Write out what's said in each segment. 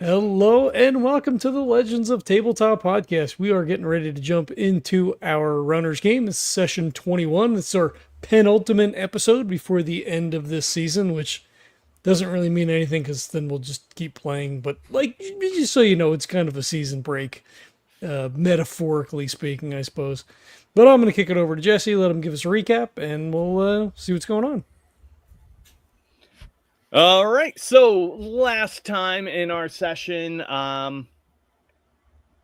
Hello and welcome to the Legends of Tabletop podcast. We are getting ready to jump into our runners game. It's session 21. It's our penultimate episode before the end of this season, which doesn't really mean anything because then we'll just keep playing. But like, just so you know, it's kind of a season break, metaphorically speaking, I suppose. But I'm going to kick it over to Jesse, let him give us a recap, and we'll see what's going on. All right. So last time in our session,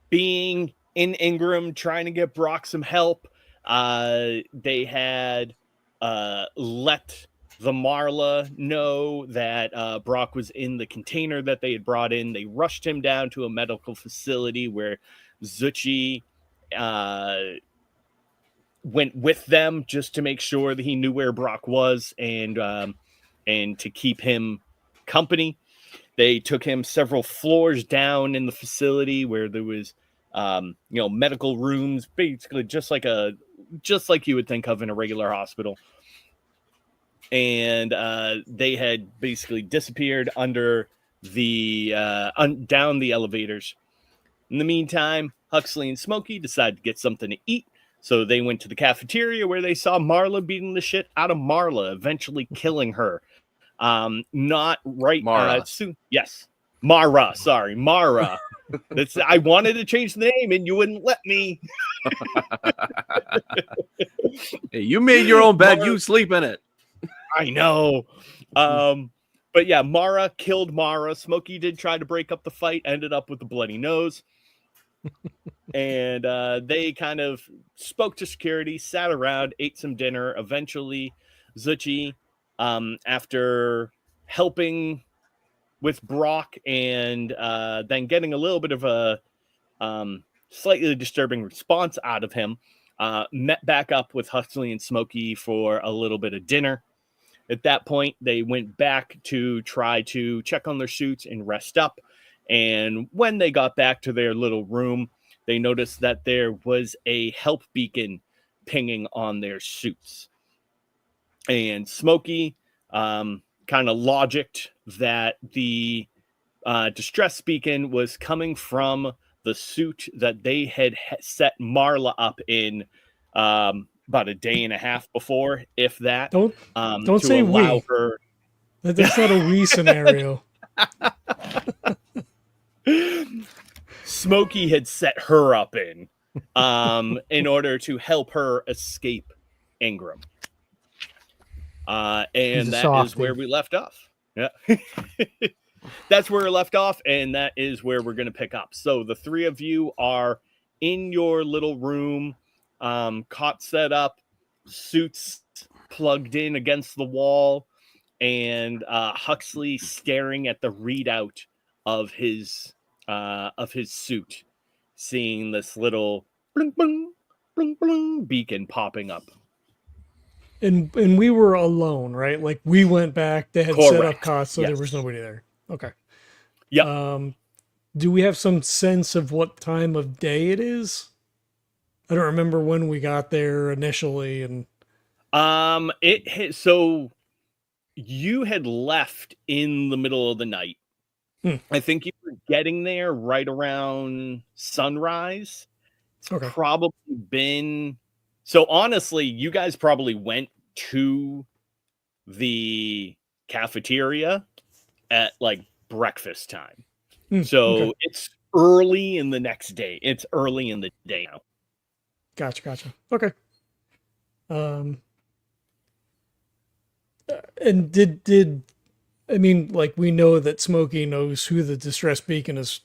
being in Ingram, trying to get Brock some help, they had let the Marla know that Brock was in the container that they had brought in. They rushed him down to a medical facility where Zuchy went with them just to make sure that he knew where Brock was and to keep him company. They took him several floors down in the facility where there was, medical rooms, basically just like you would think of in a regular hospital. And they had basically disappeared under the down the elevators. In the meantime, Huxley and Smokey decided to get something to eat. So they went to the cafeteria where they saw Marla beating the shit out of Marla, eventually killing her. Not right. Mara. Soon. Yes. Mara. Sorry. Mara. I wanted to change the name and you wouldn't let me. Hey, you made your own bed. You sleep in it. I know. But yeah, Mara killed Mara. Smokey did try to break up the fight, ended up with a bloody nose. And they kind of spoke to security, sat around, ate some dinner. Eventually, Zuchy, after helping with Brock and then getting a little bit of a slightly disturbing response out of him, met back up with Huxley and Smokey for a little bit of dinner. At that point, they went back to try to check on their suits and rest up. And when they got back to their little room, they noticed that there was a help beacon pinging on their suits. And Smokey kind of logicked that the distress beacon was coming from the suit that they had set Marla up in about a day and a half before, if that. Don't say we. Her... That's not a we scenario. Smokey had set her up in order to help her escape Ingram. And that is where we left off. Yeah. That's where we left off, and that is where we're going to pick up. So the three of you are in your little room, cot set up, suits plugged in against the wall, and Huxley staring at the readout of his suit, seeing this little bling, bling, bling, bling beacon popping up. And we were alone, right? Like we went back, they had set up cots, so there was nobody there. Okay. Yeah. Do we have some sense of what time of day it is? I don't remember when we got there initially, and so you had left in the middle of the night. I think you were getting there right around sunrise. It's probably been... So honestly, you guys probably went to the cafeteria at like breakfast time. So it's early in the next day. It's early in the day now. Gotcha. Okay. And did I mean, like, we know that Smokey knows who the distress beacon is,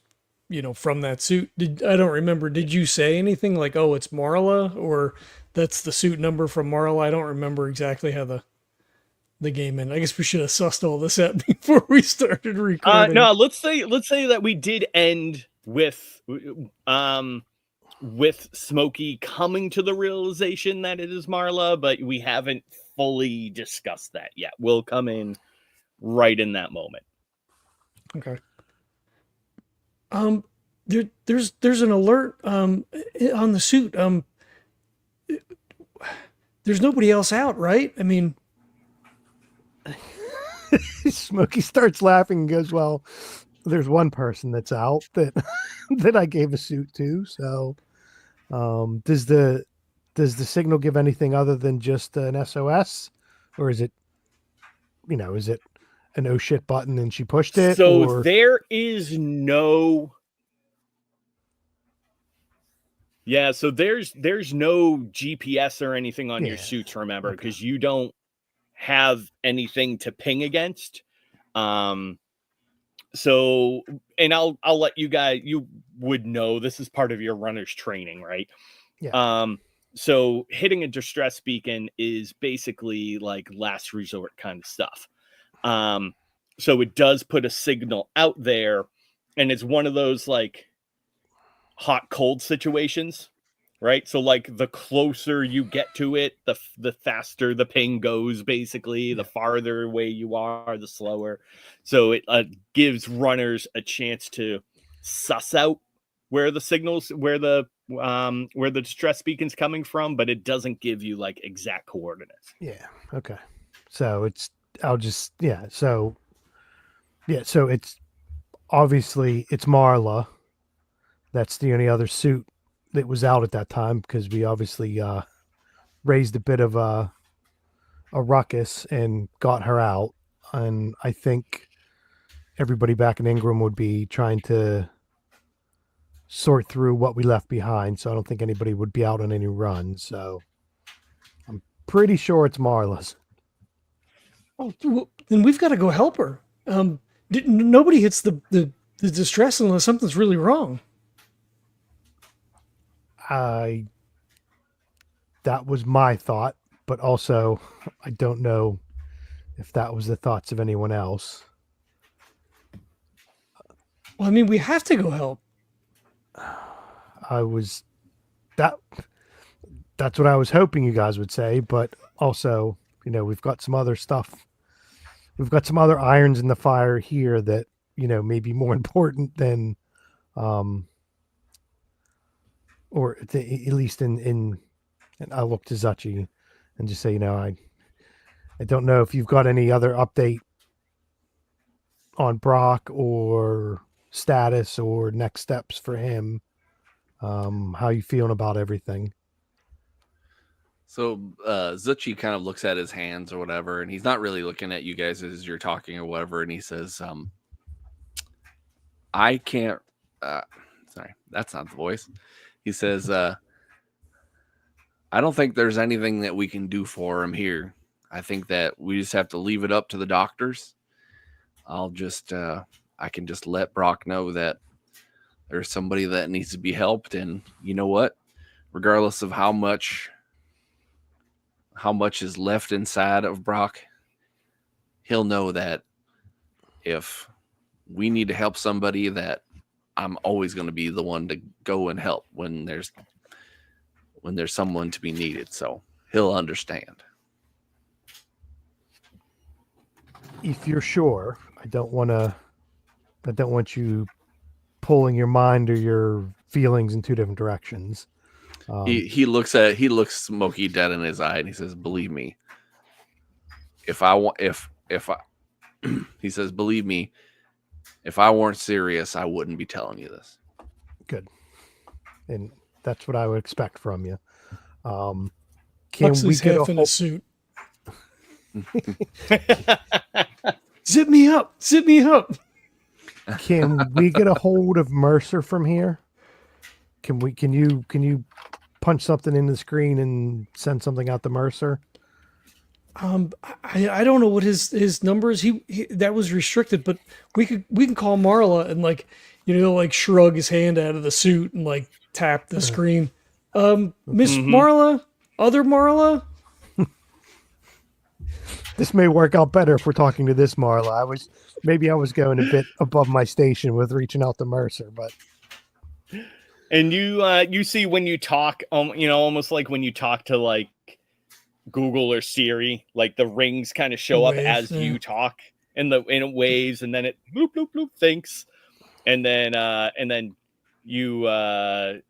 from that suit. I don't remember. Did you say anything like, oh, it's Marla, or that's the suit number from Marla? I don't remember exactly how the game ended. I guess we should have sussed all this out before we started recording. No, let's say that we did end with Smokey coming to the realization that it is Marla, but we haven't fully discussed that yet. We'll come in right in that moment. Okay. There's an alert on the suit. There's nobody else out, right? I mean, Smokey starts laughing and goes, well, there's one person that's out that that I gave a suit to. So, does the signal give anything other than just an SOS, or is it is it an oh shit button and she pushed it, So or there is no. Yeah, so there's no GPS or anything on your Yeah. suits, remember, Okay. because you don't have anything to ping against. So, and I'll let you would know this is part of your runner's training, right? Yeah. So hitting a distress beacon is basically like last resort kind of stuff. So it does put a signal out there, and it's one of those like hot cold situations, right? So like the closer you get to it, the faster the ping goes, basically. The farther away you are, the slower. So it gives runners a chance to suss out where the signals, where the distress beacon's coming from, but it doesn't give you like exact coordinates. Yeah. Okay. So it's I'll just So so it's obviously it's Marla. That's the only other suit that was out at that time because we obviously raised a bit of a ruckus and got her out. And I think everybody back in Ingram would be trying to sort through what we left behind. So I don't think anybody would be out on any run. So I'm pretty sure it's Marla's. Oh, well, then we've got to go help her. Nobody hits the distress unless something's really wrong. That was my thought, but also I don't know if that was the thoughts of anyone else. Well, I mean, we have to go help. I was that's what I was hoping you guys would say, but also, we've got some other stuff. We've got some other irons in the fire here that, may be more important than or at least in and I'll look to Zuchy and just say, I don't know if you've got any other update on Brock or status or next steps for him. How you feeling about everything? So Zuchy kind of looks at his hands or whatever, and he's not really looking at you guys as you're talking or whatever, and he says, I can't sorry, that's not the voice. He says, I don't think there's anything that we can do for him here. I think that we just have to leave it up to the doctors. I can just let Brock know that there's somebody that needs to be helped, and you know what? Regardless of how much is left inside of Brock, he'll know that if we need to help somebody, that I'm always going to be the one to go and help when there's someone to be needed. So he'll understand. If you're sure, I don't want you pulling your mind or your feelings in two different directions. He looks Smokey dead in his eye and he says, "Believe me, he says, believe me, if I weren't serious, I wouldn't be telling you this." Good, and that's what I would expect from you. Can Huxley's we get half in a suit. Zip me up! Zip me up! Can we get a hold of Mercer from here? Can you punch something in the screen and send something out to Mercer? I don't know what his number is. He that was restricted, but we can call Marla and like shrug his hand out of the suit and like tap the screen. Miss Marla, other Marla. This may work out better if we're talking to this Marla. I was going a bit above my station with reaching out to Mercer, but and you see when you talk, almost like when you talk to like Google or Siri, like the rings kind of show up as you talk, and it waves, and then it bloop bloop bloop thinks, and then you a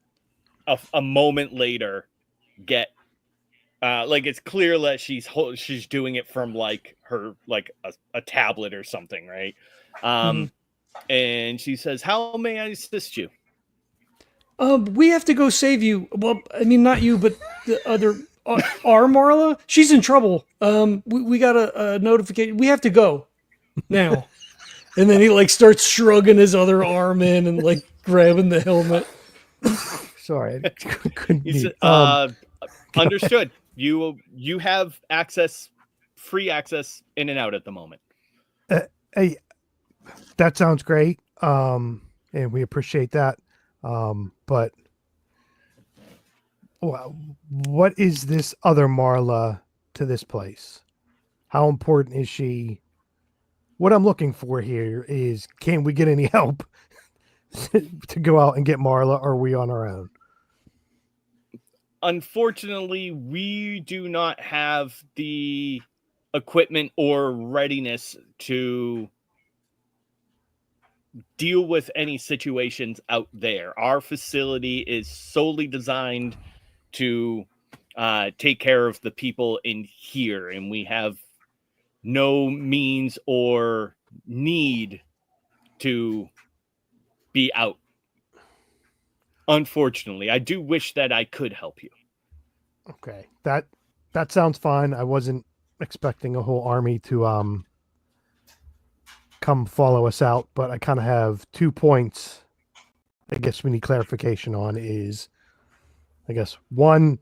moment later get like it's clear that she's doing it from like her like a tablet or something, right? And she says, "How may I assist you?" We have to go save you. Well, I mean, not you, but the other, our Marla. She's in trouble. We got a notification. We have to go now. And then he like starts shrugging his other arm in and like grabbing the helmet. Sorry, I couldn't. He mute. said, "Understood. You have free access in and out at the moment." Hey, that sounds great. And we appreciate that. But what is this other Marla to this place? How important is she? What I'm looking for here is, can we get any help to go out and get Marla, or are we on our own? Unfortunately, we do not have the equipment or readiness to deal with any situations out there. Our facility is solely designed to take care of the people in here, and we have no means or need to be out. Unfortunately, I do wish that I could help you. Okay, that sounds fine. I wasn't expecting a whole army to come follow us out, but I kind of have 2 points I guess we need clarification on. Is, I guess, one,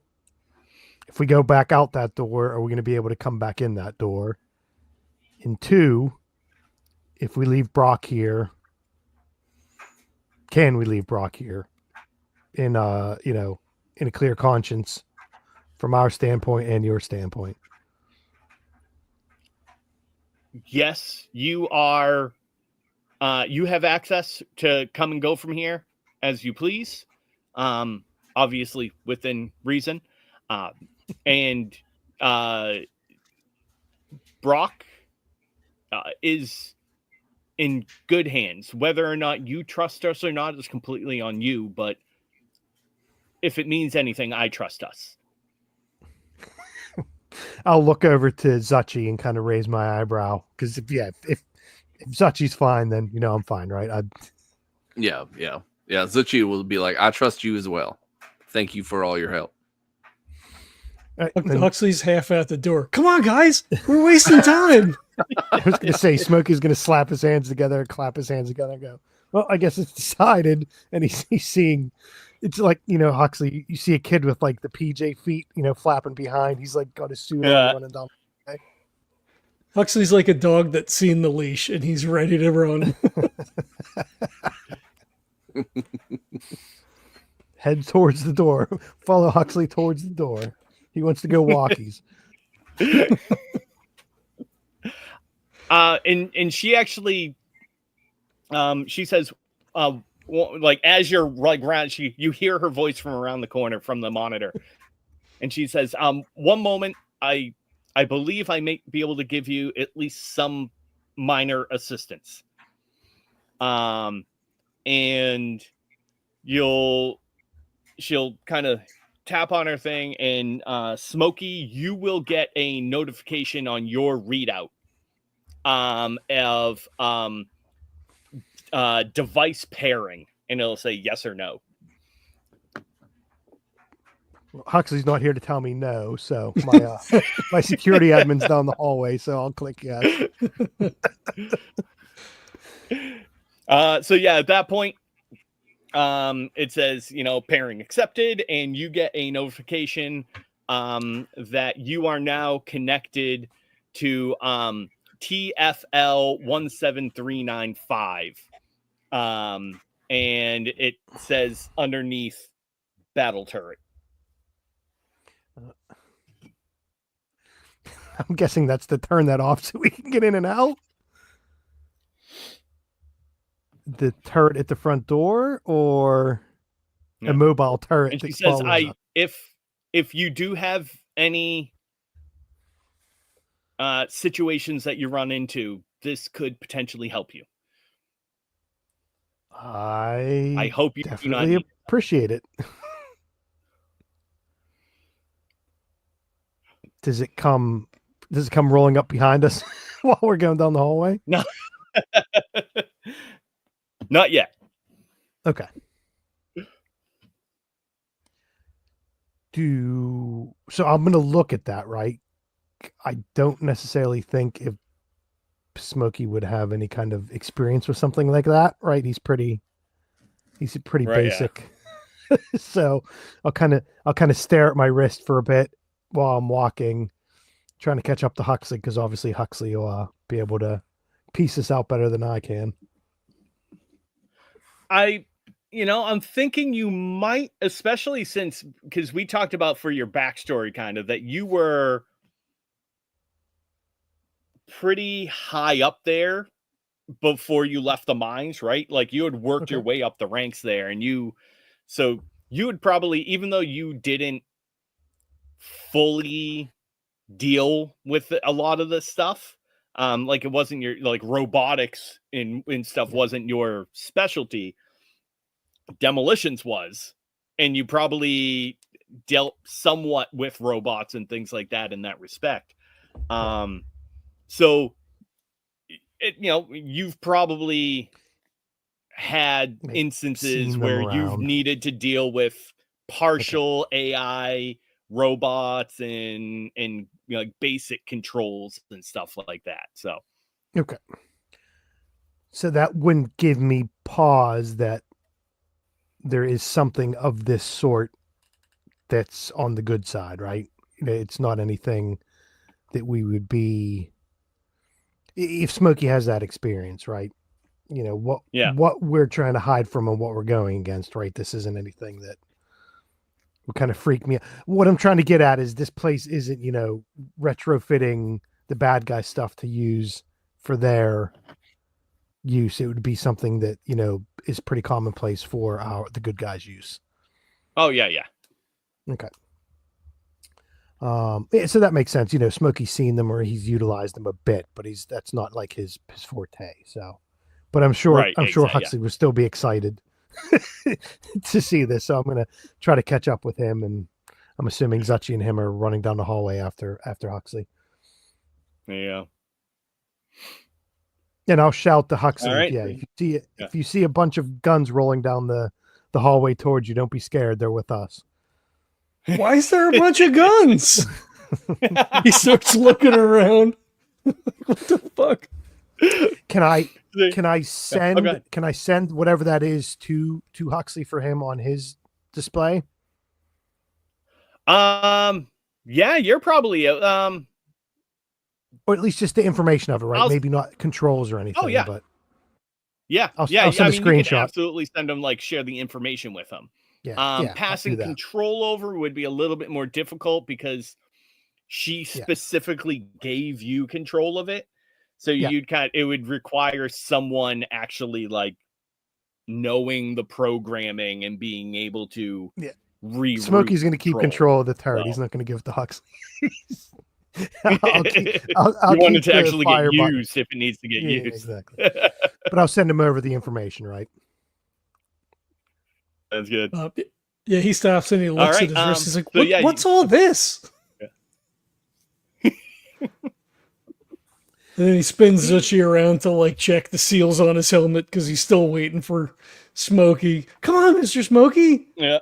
if we go back out that door, are we going to be able to come back in that door? And two, if we leave Brock here, can we leave Brock here in in a clear conscience from our standpoint and your standpoint? Yes, you are. You have access to come and go from here as you please. Obviously within reason. And Brock is in good hands. Whether or not you trust us or not is completely on you. But if it means anything, I trust us. I'll look over to Zuchy and kind of raise my eyebrow because if Zuchy's fine, then I'm fine, right? Yeah. Zuchy will be like, I trust you as well. Thank you for all your help. Huxley's half at the door. Come on, guys, we're wasting time. I was going to say Smokey's going to slap his hands together and clap his hands together and go, well, I guess it's decided. And he's seeing, it's like, Huxley, you see a kid with like the PJ feet, flapping behind. He's like got his suit on running down. Okay. Huxley's like a dog that's seen the leash and he's ready to run. Head towards the door. Follow Huxley towards the door. He wants to go walkies. And she actually, she says, like as you're like around, you hear her voice from around the corner from the monitor, and she says, "One moment, I believe I may be able to give you at least some minor assistance." And she'll kind of tap on her thing, and Smokey, you will get a notification on your readout of device pairing, and it'll say yes or no. Well, Huxley's not here to tell me no, so my security admin's down the hallway, so I'll click yes. So yeah, at that point, it says, pairing accepted, and you get a notification that you are now connected to TFL 17395. And it says underneath battle turret. I'm guessing that's to turn that off so we can get in and out. The turret at the front door, or a mobile turret? And she says, if you do have any situations that you run into, this could potentially help you. I hope you definitely appreciate it. Does it come rolling up behind us while we're going down the hallway? No. Not yet. Okay. So I'm going to look at that, right? I don't necessarily think if Smokey would have any kind of experience with something like that, right? He's pretty Right, yeah. basic. So I'll kind of stare at my wrist for a bit while I'm walking, trying to catch up to Huxley, because obviously Huxley will be able to piece this out better than I can. I'm thinking you might, especially since, because we talked about for your backstory kind of that you were pretty high up there before you left the mines, right? Like you had worked your way up the ranks there, and so you would probably, even though you didn't fully deal with a lot of this stuff, like it wasn't your, like robotics and stuff wasn't your specialty, demolitions was, and you probably dealt somewhat with robots and things like that in that respect. So you've probably had instances where you've needed to deal with partial AI robots and like basic controls and stuff like that. So that wouldn't give me pause that there is something of this sort that's on the good side, right? It's not anything that we would be, if Smokey has that experience, right? What we're trying to hide from and what we're going against, right? This isn't anything that would kind of freak me out. What I'm trying to get at is this place isn't, retrofitting the bad guy stuff to use for their use. It would be something that, is pretty commonplace for the good guys' use. Oh, yeah. Okay. So that makes sense. Smokey's seen them or he's utilized them a bit, but that's not like his forte. So, but I'm sure Huxley would still be excited to see this. So I'm going to try to catch up with him, and I'm assuming Zuchy and him are running down the hallway after Huxley. Yeah. And I'll shout to Huxley. Right. Yeah. If you see a bunch of guns rolling down the hallway towards you, don't be scared. They're with us. Why is there a bunch of guns? He starts looking around. What the fuck? Can I send whatever that is to Huxley for him on his display? Yeah, you're probably or at least just the information of it, right? Maybe not controls or anything. Oh yeah, but I'll send a screenshot. You can absolutely send him, like, share the information with him. Passing control over would be a little bit more difficult because she specifically gave you control of it. So it would require someone actually like knowing the programming and being able to reroute. Smokey's going to keep control of the turret. He's not going to give it to Huxley. I'll you want it to actually get used if it needs to get used. Exactly. But I'll send him over the information, right? That's good. Yeah, he stops and he looks at his wrist. He's like, what's all this? And then he spins Zuchy around to like check the seals on his helmet because he's still waiting for Smokey. Come on, Mr. Smokey. Yeah.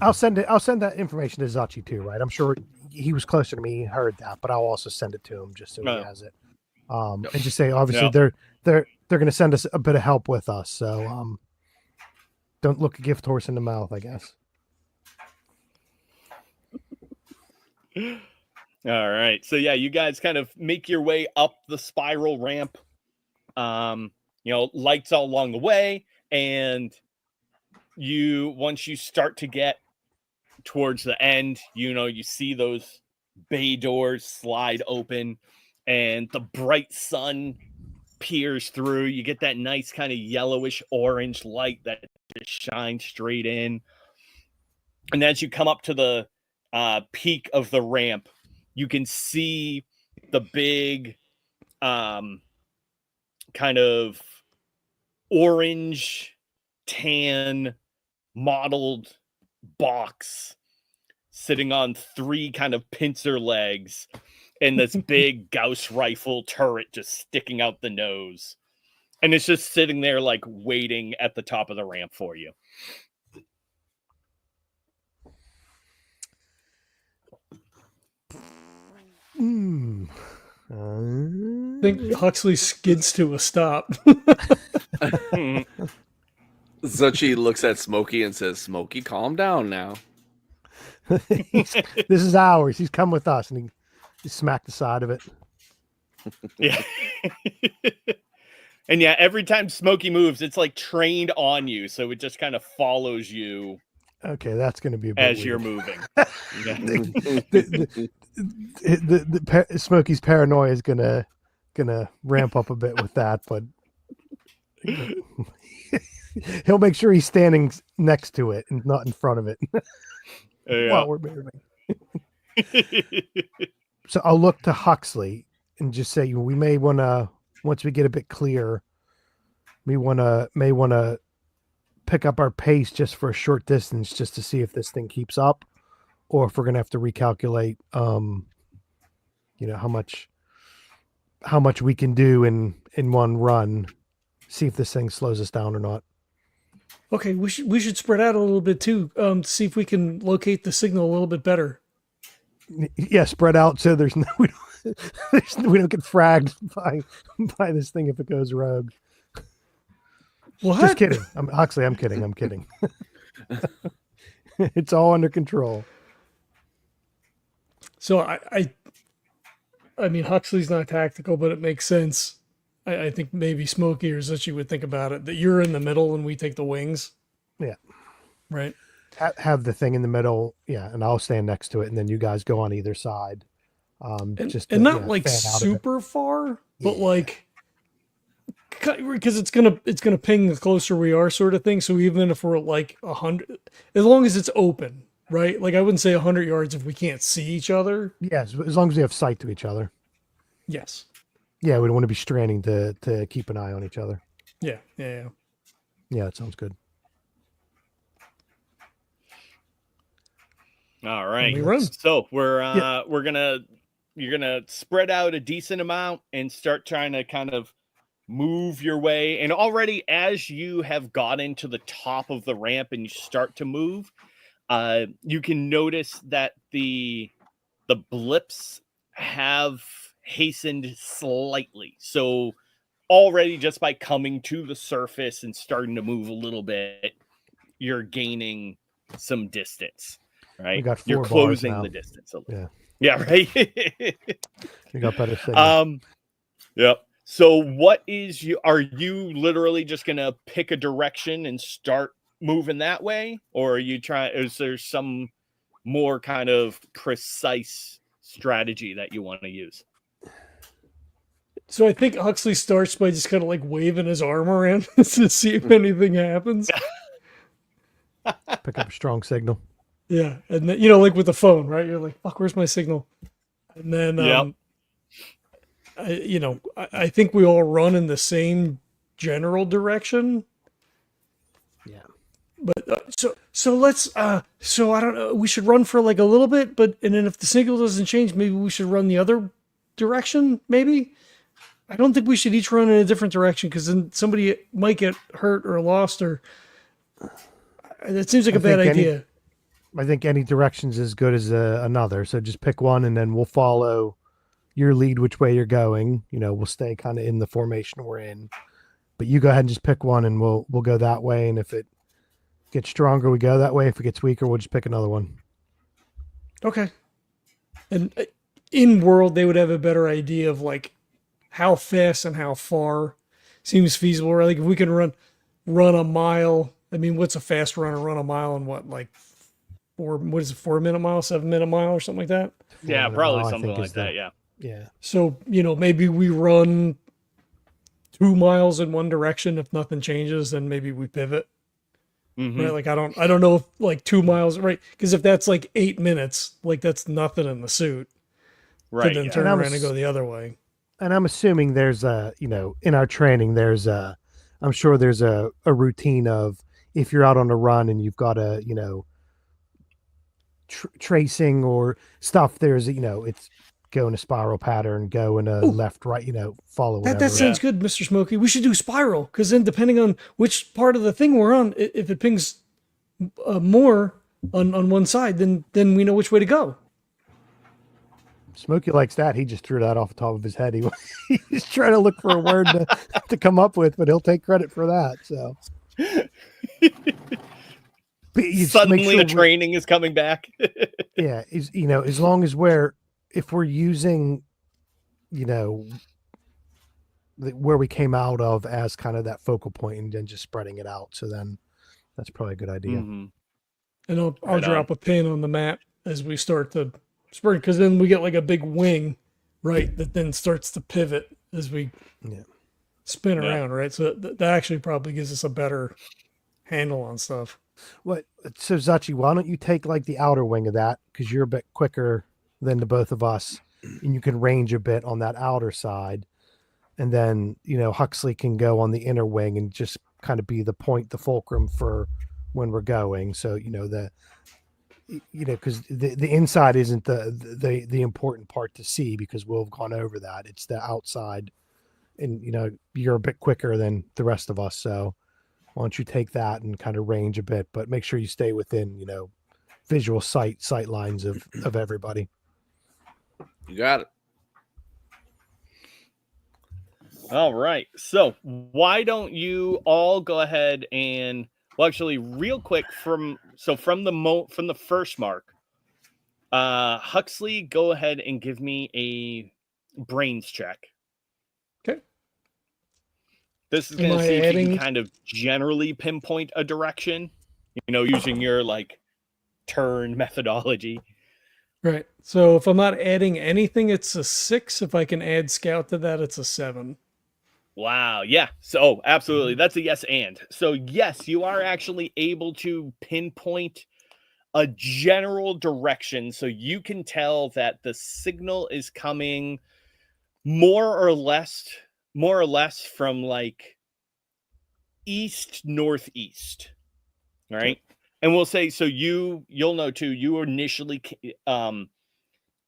I'll send that information to Zuchy too, right? I'm sure he was closer to me, he heard that, but I'll also send it to him just so he has it. And just say, obviously, they're going to send us a bit of help with us, so don't look a gift horse in the mouth, I guess. All right. So you guys kind of make your way up the spiral ramp. Lights all along the way, and once you start to get towards the end, you see those bay doors slide open and the bright sun peers through. You get that nice kind of yellowish orange light that just shines straight in. And as you come up to the peak of the ramp, you can see the big kind of orange tan mottled box sitting on three kind of pincer legs and this big Gauss rifle turret just sticking out the nose. And it's just sitting there like waiting at the top of the ramp for you. I think Huxley skids to a stop. Zuchy looks at Smokey and says, "Smokey, calm down now." This is ours. He's come with us, and he smacked the side of it. Yeah. And yeah, every time Smokey moves, it's like trained on you, so it just kind of follows you. Okay, that's going to be a bit as weird. You're moving. Smokey's paranoia is gonna ramp up a bit with that, but he'll make sure he's standing next to it and not in front of it while we're moving. So I'll look to Huxley and just say we may want to, once we get a bit clear, may want to pick up our pace just for a short distance, just to see if this thing keeps up, or if we're gonna have to recalculate, how much we can do in one run, see if this thing slows us down or not. Okay, we should spread out a little bit too, to see if we can locate the signal a little bit better. Yeah, spread out so we don't get fragged by this thing if it goes rogue. What? Just kidding. Huxley, I'm kidding. It's all under control. So I mean, Huxley's not tactical, but it makes sense. I think maybe Smokey or Zuchy would think about it, that you're in the middle and we take the wings. Yeah. Right. Have the thing in the middle. Yeah. And I'll stand next to it. And then you guys go on either side. And not like super far, but like, because it's gonna ping the closer we are, sort of thing. So even if we're like 100, as long as it's open, right? Like I wouldn't say 100 yards if we can't see each other. Yes, as long as we have sight to each other. Yes. Yeah, we don't want to be straining to keep an eye on each other. Yeah. Yeah, that sounds good. All right. We run. So you're gonna spread out a decent amount and start trying to kind of move your way. And already as you have gotten to the top of the ramp and you start to move, you can notice that the blips have hastened slightly. So already just by coming to the surface and starting to move a little bit, you're gaining some distance, right? We got 4 you're bars closing now. the distance a little. Yeah. Yeah, right. We got better signal. Yep. So are you literally just gonna pick a direction and start moving that way? Or is there some more kind of precise strategy that you want to use? So I think Huxley starts by just kind of like waving his arm around to see if anything happens. Pick up a strong signal. Yeah. And then, like with the phone, right? You're like, fuck, where's my signal? And then, I think we all run in the same general direction. Yeah. But so let's, so I don't know, we should run for like a little bit, and then if the signal doesn't change, maybe we should run the other direction, maybe? I don't think we should each run in a different direction, because then somebody might get hurt or lost, or that seems like a bad idea. I think any direction's as good as another. So just pick one, and then we'll follow your lead, which way you're going. We'll stay kind of in the formation we're in, but you go ahead and just pick one, and we'll go that way. And if it gets stronger, we go that way. If it gets weaker, we'll just pick another one. Okay. And in world, they would have a better idea of like how fast and how far seems feasible. Like if we can run a mile. I mean, what's a fast runner? Run a mile in what, like 4 minute mile, 7 minute mile, or something like that? Yeah, probably something like that. Yeah. Yeah. So maybe we run 2 miles in one direction. If nothing changes, then maybe we pivot. Mm-hmm. Right? Like I don't know if like 2 miles, right? Because if that's like 8 minutes, like that's nothing in the suit. Right. To then turn around and go the other way. And I'm assuming there's in our training, I'm sure there's a routine of, if you're out on a run and you've got a, tracing or stuff, there's, it's go in a spiral pattern, go in a Ooh. left, right, follow whatever. That sounds good, Mr. Smokey. We should do spiral, because then depending on which part of the thing we're on, if it pings more on one side, then we know which way to go. Smokey likes that. He just threw that off the top of his head. He's trying to look for a word to come up with, but he'll take credit for that. So but you just make Suddenly sure the training is coming back. yeah, as long as if we're using, where we came out of as kind of that focal point and then just spreading it out. So then that's probably a good idea. Mm-hmm. And I'll Right drop a pin on the map as we start to spread, because then we get like a big wing, right, that then starts to pivot as we spin around, right? So that actually probably gives us a better handle on stuff. So Zuchy, why don't you take like the outer wing of that, because you're a bit quicker than the both of us, and you can range a bit on that outer side, and then Huxley can go on the inner wing and just kind of be the fulcrum for when we're going. So because the inside isn't the important part to see, because we'll have gone over that. It's the outside, and you're a bit quicker than the rest of us, so why don't you take that and kind of range a bit, but make sure you stay within visual sight lines of everybody. You got it. All right. So why don't you all go ahead and, well, actually, real quick from the first mark, Huxley, go ahead and give me a brains check. Okay. This is going to see if you can kind of generally pinpoint a direction, using your like turn methodology. Right. So if I'm not adding anything, it's a 6. If I can add scout to that, it's a 7. Wow. Yeah. So absolutely. That's a yes. And so, yes, you are actually able to pinpoint a general direction. So you can tell that the signal is coming more or less from like east northeast. Right. And we'll say, so you'll know too, you initially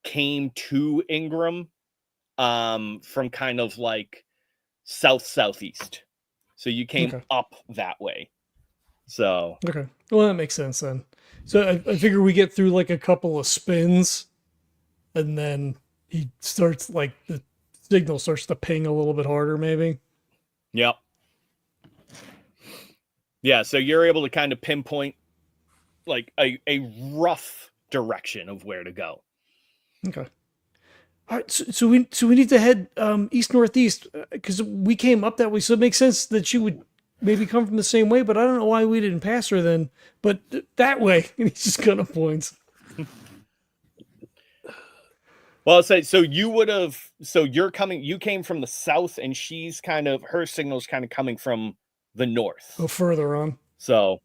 came to Ingram from kind of like southeast, so you came up that way. So okay, well, that makes sense then. So I figure we get through like a couple of spins, and then he starts, like, the signal starts to ping a little bit harder, maybe. Yep. Yeah, so you're able to kind of pinpoint like a rough direction of where to go. Okay. All right, so we need to head east northeast, because we came up that way, so it makes sense that she would maybe come from the same way. But I don't know why we didn't pass her then. But that way, and he's just gonna points. Well, so you would have. So you came from the south, and she's her signal's kind of coming from the north. Go further on. So,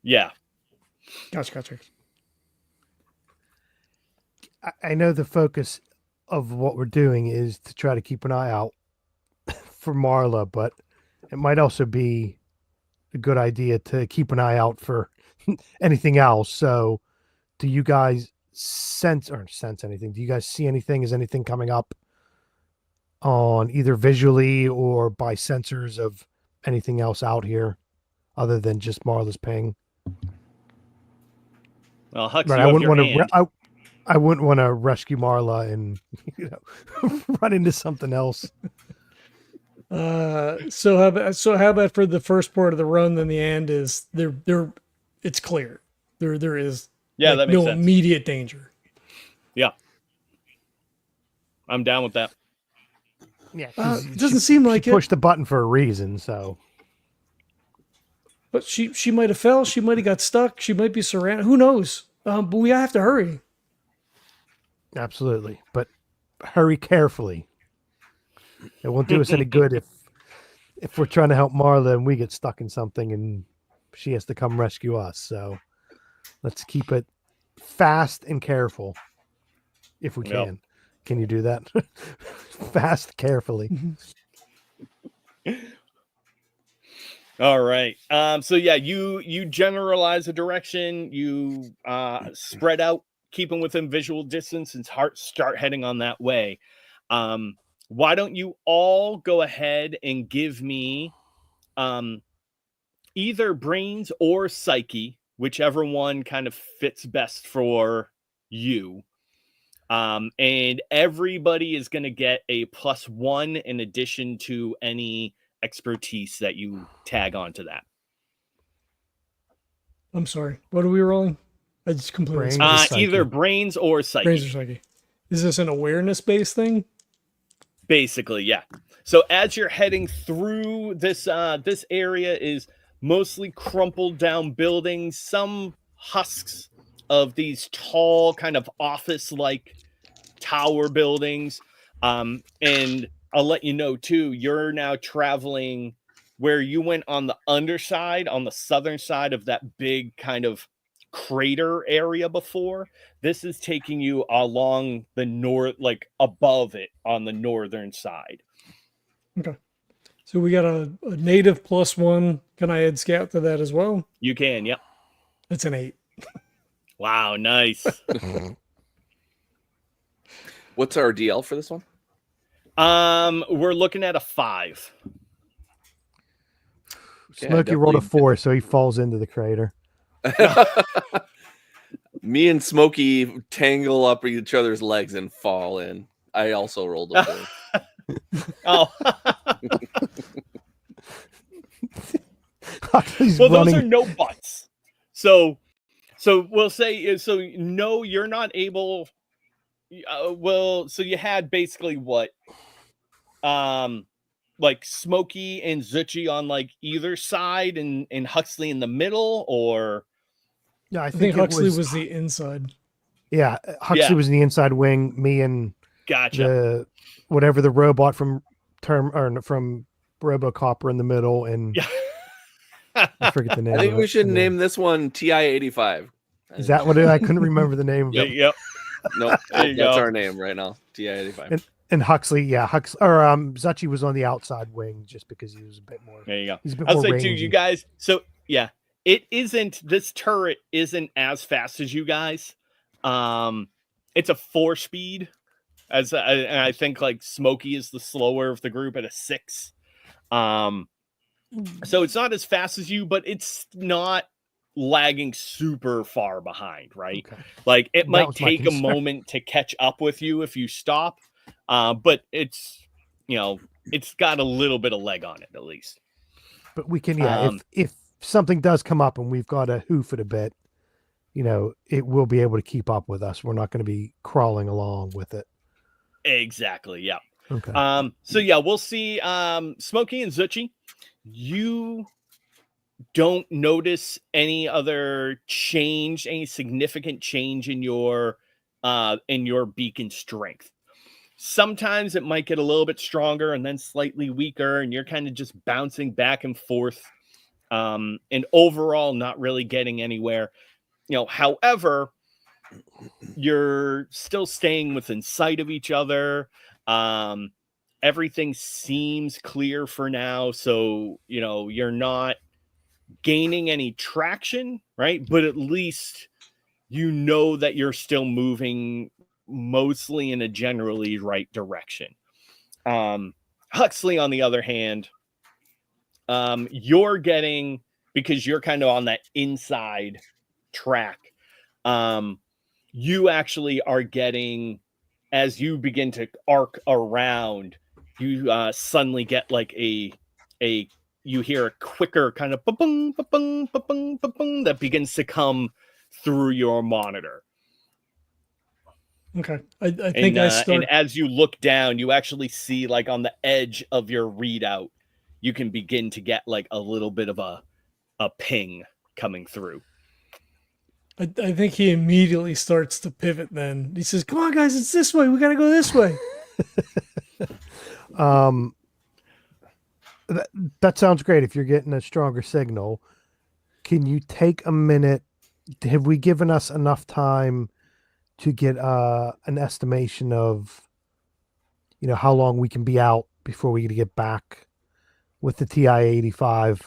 yeah. Gotcha. I know the focus of what we're doing is to try to keep an eye out for Marla, but it might also be a good idea to keep an eye out for anything else. So do you guys sense anything? Do you guys see anything? Is anything coming up on either visually or by sensors of anything else out here other than just Marla's ping? Well, Hux, right, I wouldn't want to rescue Marla and run into something else. So how about for the first part of the run? Then the end is there. It's clear. There is that makes no sense. Immediate danger. Yeah, I'm down with that. Yeah, it doesn't seem like she pushed the button for a reason. So, but she might have fell. She might have got stuck. She might be surrounded. Who knows? But we have to hurry. Absolutely, but hurry carefully. It won't do us any good if we're trying to help Marla and we get stuck in something and she has to come rescue us. So let's keep it fast and careful if we can. Yep. Can you do that? Fast, carefully. All right. So yeah, you generalize a direction, you spread out keeping within visual distance and start heading on that way. Why don't you all go ahead and give me either brains or psyche, whichever one kind of fits best for you. And everybody is going to get a +1 in addition to any expertise that you tag onto that. I'm sorry. What are we rolling? I just completely either brains or psyche. Brains or psyche. Is this an awareness-based thing? Basically, yeah. So as you're heading through this, this area is mostly crumpled down buildings, some husks of these tall kind of office-like tower buildings. And I'll let you know too, you're now traveling where you went on the underside, on the southern side of that big kind of crater area before. This is taking you along the north, like above it on the northern side. Okay. So we got a native +1. Can I add scout to that as well? You can, yep. It's an 8. Wow, nice. What's our DL for this one? We're looking at a 5. Smokey rolled a 4, so he falls into the crater. Me and Smokey tangle up each other's legs and fall in. I also rolled a 4. Oh. Well, those are no buts. So we'll say, so no, you're not able. So you had basically what? Like Smokey and Zuchy on like either side and Huxley in the middle, or? Yeah, I think Huxley was the inside. Yeah, Huxley was in the inside wing. Me and gotcha. Whatever the robot from RoboCop were in the middle, and I forget the name. I think we should name this one TI-85. Is that what I couldn't remember the name of it? Yep. No, that's our name right now. TI-85. And Huxley, Zuchy was on the outside wing just because he was a bit more. There you go. He's a bit I'll more say rangy. too, you guys. So yeah, this turret isn't as fast as you guys. It's a 4-speed, and I think like Smokey is the slower of the group at a 6. So it's not as fast as you, but it's not lagging super far behind, right? Okay. Like it might take a moment to catch up with you if you stop, but it's it's got a little bit of leg on it at least. But we can, if something does come up and we've got to hoof it a bit, it will be able to keep up with us. We're not going to be crawling along with it. Exactly. Yeah. Okay. So yeah, we'll see. Smokey and Zuchy, you don't notice any other change, any significant change in your beacon strength. Sometimes it might get a little bit stronger and then slightly weaker, and you're kind of just bouncing back and forth, and overall not really getting anywhere. However, you're still staying within sight of each other. Everything seems clear for now, so you're not gaining any traction, right? But at least that you're still moving mostly in a generally right direction. Huxley, on the other hand, you're getting, because you're kind of on that inside track, you actually are getting, as you begin to arc around, you suddenly get like you hear a quicker kind of ba-bung, ba-bung, ba-bung, ba-bung that begins to come through your monitor. Okay. I think I start. And as you look down, you actually see, like, on the edge of your readout, you can begin to get like a little bit of a ping coming through. I think he immediately starts to pivot then. He says, "Come on, guys, it's this way. We got to go this way." That sounds great. If you're getting a stronger signal, can you take a minute? Have we given us enough time to get an estimation of, how long we can be out before we get back with the TI-85?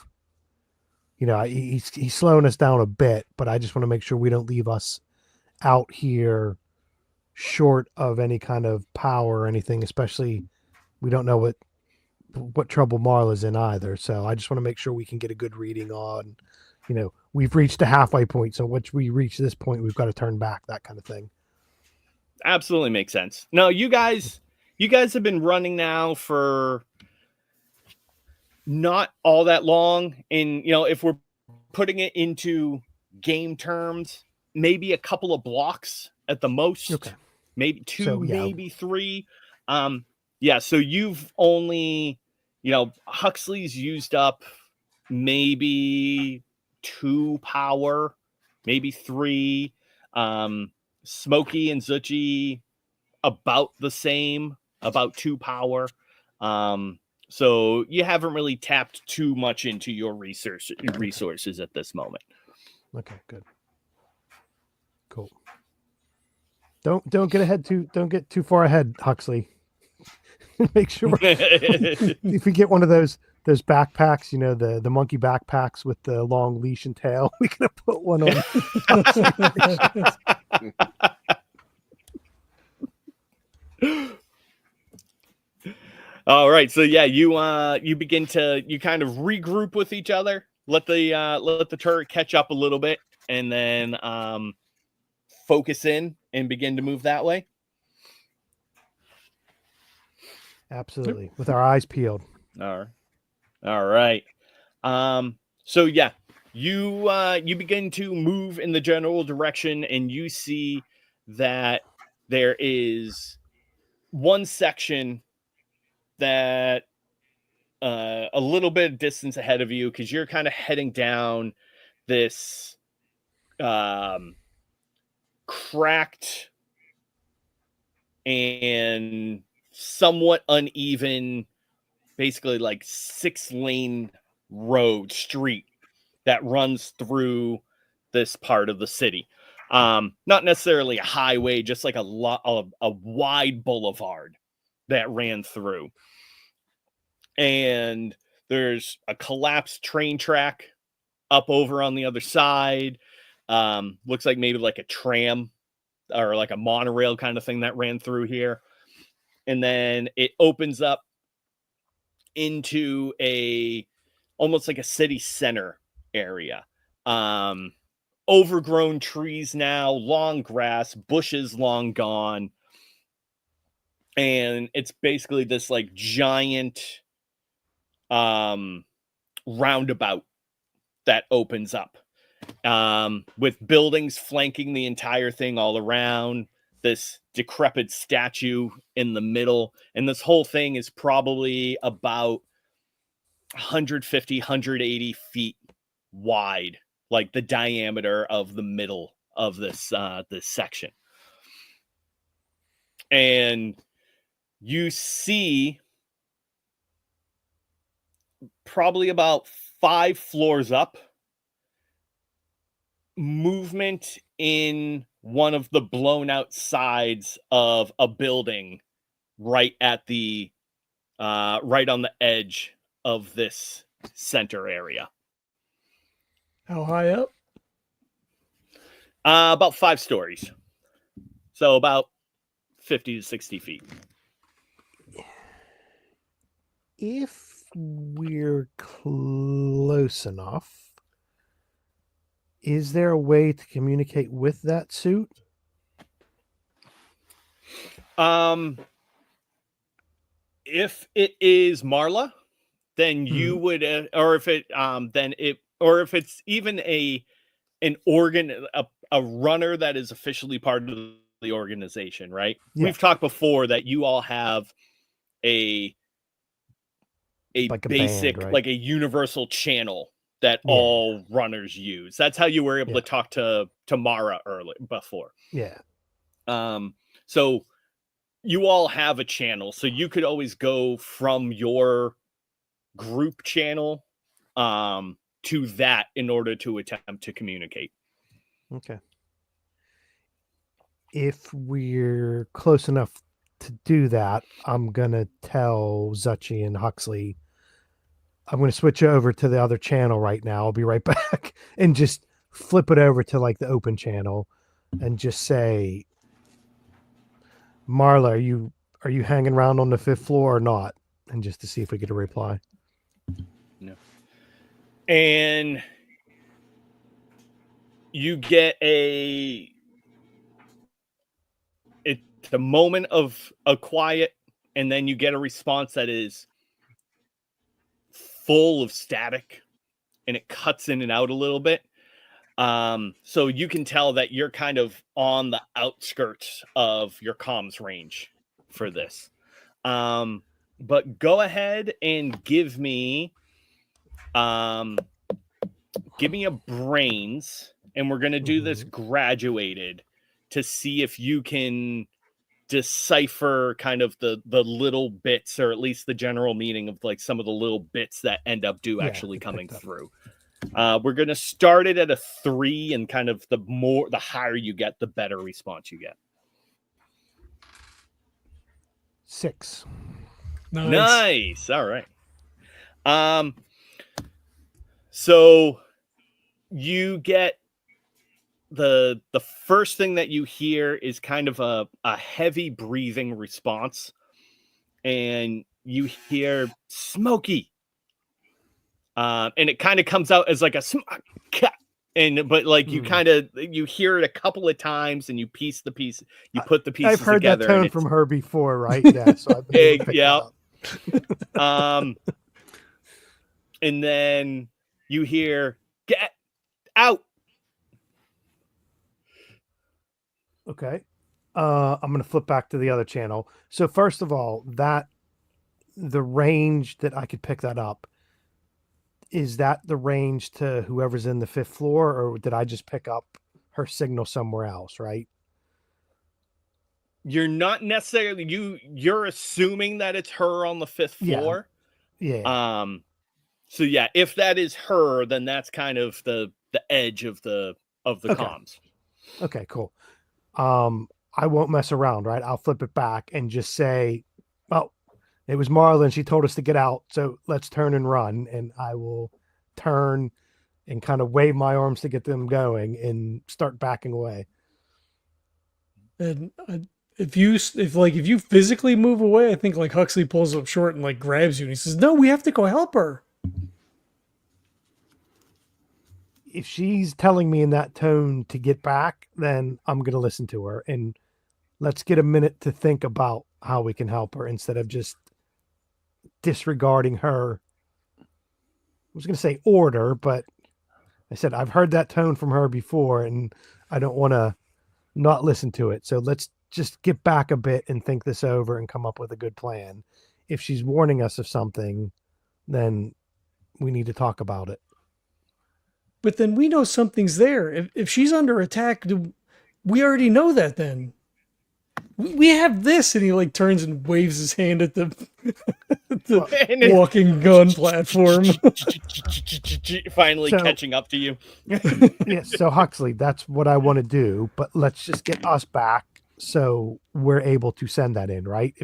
He's slowing us down a bit, but I just want to make sure we don't leave us out here short of any kind of power or anything, especially we don't know what trouble Marla's in either. So I just want to make sure we can get a good reading on, we've reached a halfway point. So once we reach this point, we've got to turn back, that kind of thing. Absolutely makes sense. No, you guys have been running now for not all that long. And, if we're putting it into game terms, maybe a couple of blocks at the most. Okay. Maybe two, maybe three. So you've only, Huxley's used up maybe 2 power, maybe 3. Smokey and Zuchy about the same, about 2 power. So you haven't really tapped too much into your resources at this moment. Okay, good. Cool. Don't get too far ahead, Huxley. Make sure if we get one of those backpacks, the monkey backpacks with the long leash and tail, we can put one on. All right, so yeah, you begin to kind of regroup with each other, let the turret catch up a little bit, and then focus in and begin to move that way. Absolutely, with our eyes peeled. All right. So yeah, you begin to move in the general direction, and you see that there is one section that a little bit of distance ahead of you, because you're kind of heading down this cracked and somewhat uneven, basically like 6-lane street that runs through this part of the city. Not necessarily a highway, just like a wide boulevard that ran through. And there's a collapsed train track up over on the other side. Looks like maybe like a tram or like a monorail kind of thing that ran through here. And then it opens up into almost like a city center area. Overgrown trees now, long grass, bushes long gone. And it's basically this like giant roundabout that opens up, with buildings flanking the entire thing all around, this decrepit statue in the middle. And this whole thing is probably about 150, 180 feet wide, like the diameter of the middle of this section. And you see probably about 5 floors up, movement in one of the blown out sides of a building right at the right on the edge of this center area. How high up? About 5 stories. So about 50 to 60 feet. If we're close enough, is there a way to communicate with that suit? If it is Marla, then you would, or if it's even an organ, a runner that is officially part of the organization, right? Yeah. We've talked before that you all have a like basic, band, right? Like a universal channel that all runners use. That's how you were able to talk to Mara before. Yeah. So you all have a channel, so you could always go from your group channel to that in order to attempt to communicate. Okay. If we're close enough to do that, I'm going to tell Zuchy and Huxley, I'm going to switch over to the other channel right now. I'll be right back, and just flip it over to like the open channel. and just say, Marla, are you hanging around on the 5th floor or not? And just to see if we get a reply. No. And you get it's a moment of a quiet, and then you get a response that is full of static, and it cuts in and out a little bit. So you can tell that you're kind of on the outskirts of your comms range for this. But go ahead and give me a brains, and we're going to do this graduated to see if you can decipher kind of the little bits, or at least the general meaning of like some of the little bits that end up actually coming through. We're going to start it at a 3, and kind of the higher you get, the better response you get. 6. Nice. All right. So you get the first thing that you hear is kind of a heavy breathing response, and you hear Smokey. And it kind of comes out as like a but like you hear it a couple of times, and you piece the piece, you put the pieces together. I've heard that tone from her before, right? Yeah, so I've been able to pick that up. And then you hear, "Get out." Okay. I'm going to flip back to the other channel. So first of all, the range that I could pick that up, is that the range to whoever's in the 5th floor, or did I just pick up her signal somewhere else, right? You're not necessarily, you're assuming that it's her on the 5th floor. Yeah. So yeah, if that is her, then that's kind of the edge of the comms. Okay, cool. I won't mess around, right? I'll flip it back and just say, "Oh, it was Marla, and she told us to get out, so let's turn and run." And I will turn and kind of wave my arms to get them going and start backing away. And if you physically move away, I think like Huxley pulls up short and like grabs you, and he says, "No, we have to go help her." If she's telling me in that tone to get back, then I'm going to listen to her, and let's get a minute to think about how we can help her instead of just disregarding her. I was going to say order, but I said, I've heard that tone from her before, and I don't want to not listen to it. So let's just get back a bit and think this over and come up with a good plan. If she's warning us of something, then we need to talk about it. But then we know something's there. If she's under attack, we already know that then. We have this, and he like turns and waves his hand at the walking gun platform. Finally catching up to you. Yeah, so Huxley, that's what I want to do, but let's just get us back so we're able to send that in, right?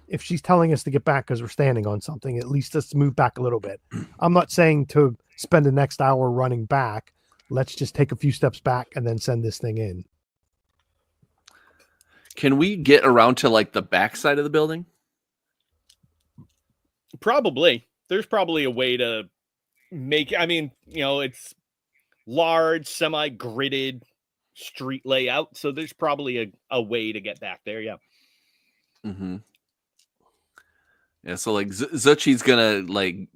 If she's telling us to get back because we're standing on something, at least let's move back a little bit. I'm not saying to spend the next hour running back. Let's just take a few steps back and then send this thing in. Can we get around to like the back side of the building? Probably. There's probably a way to make, I mean, it's large, semi-gridded street layout, so there's probably a way to get back there, yeah. Mm-hmm. Yeah, so like Zuchy's gonna like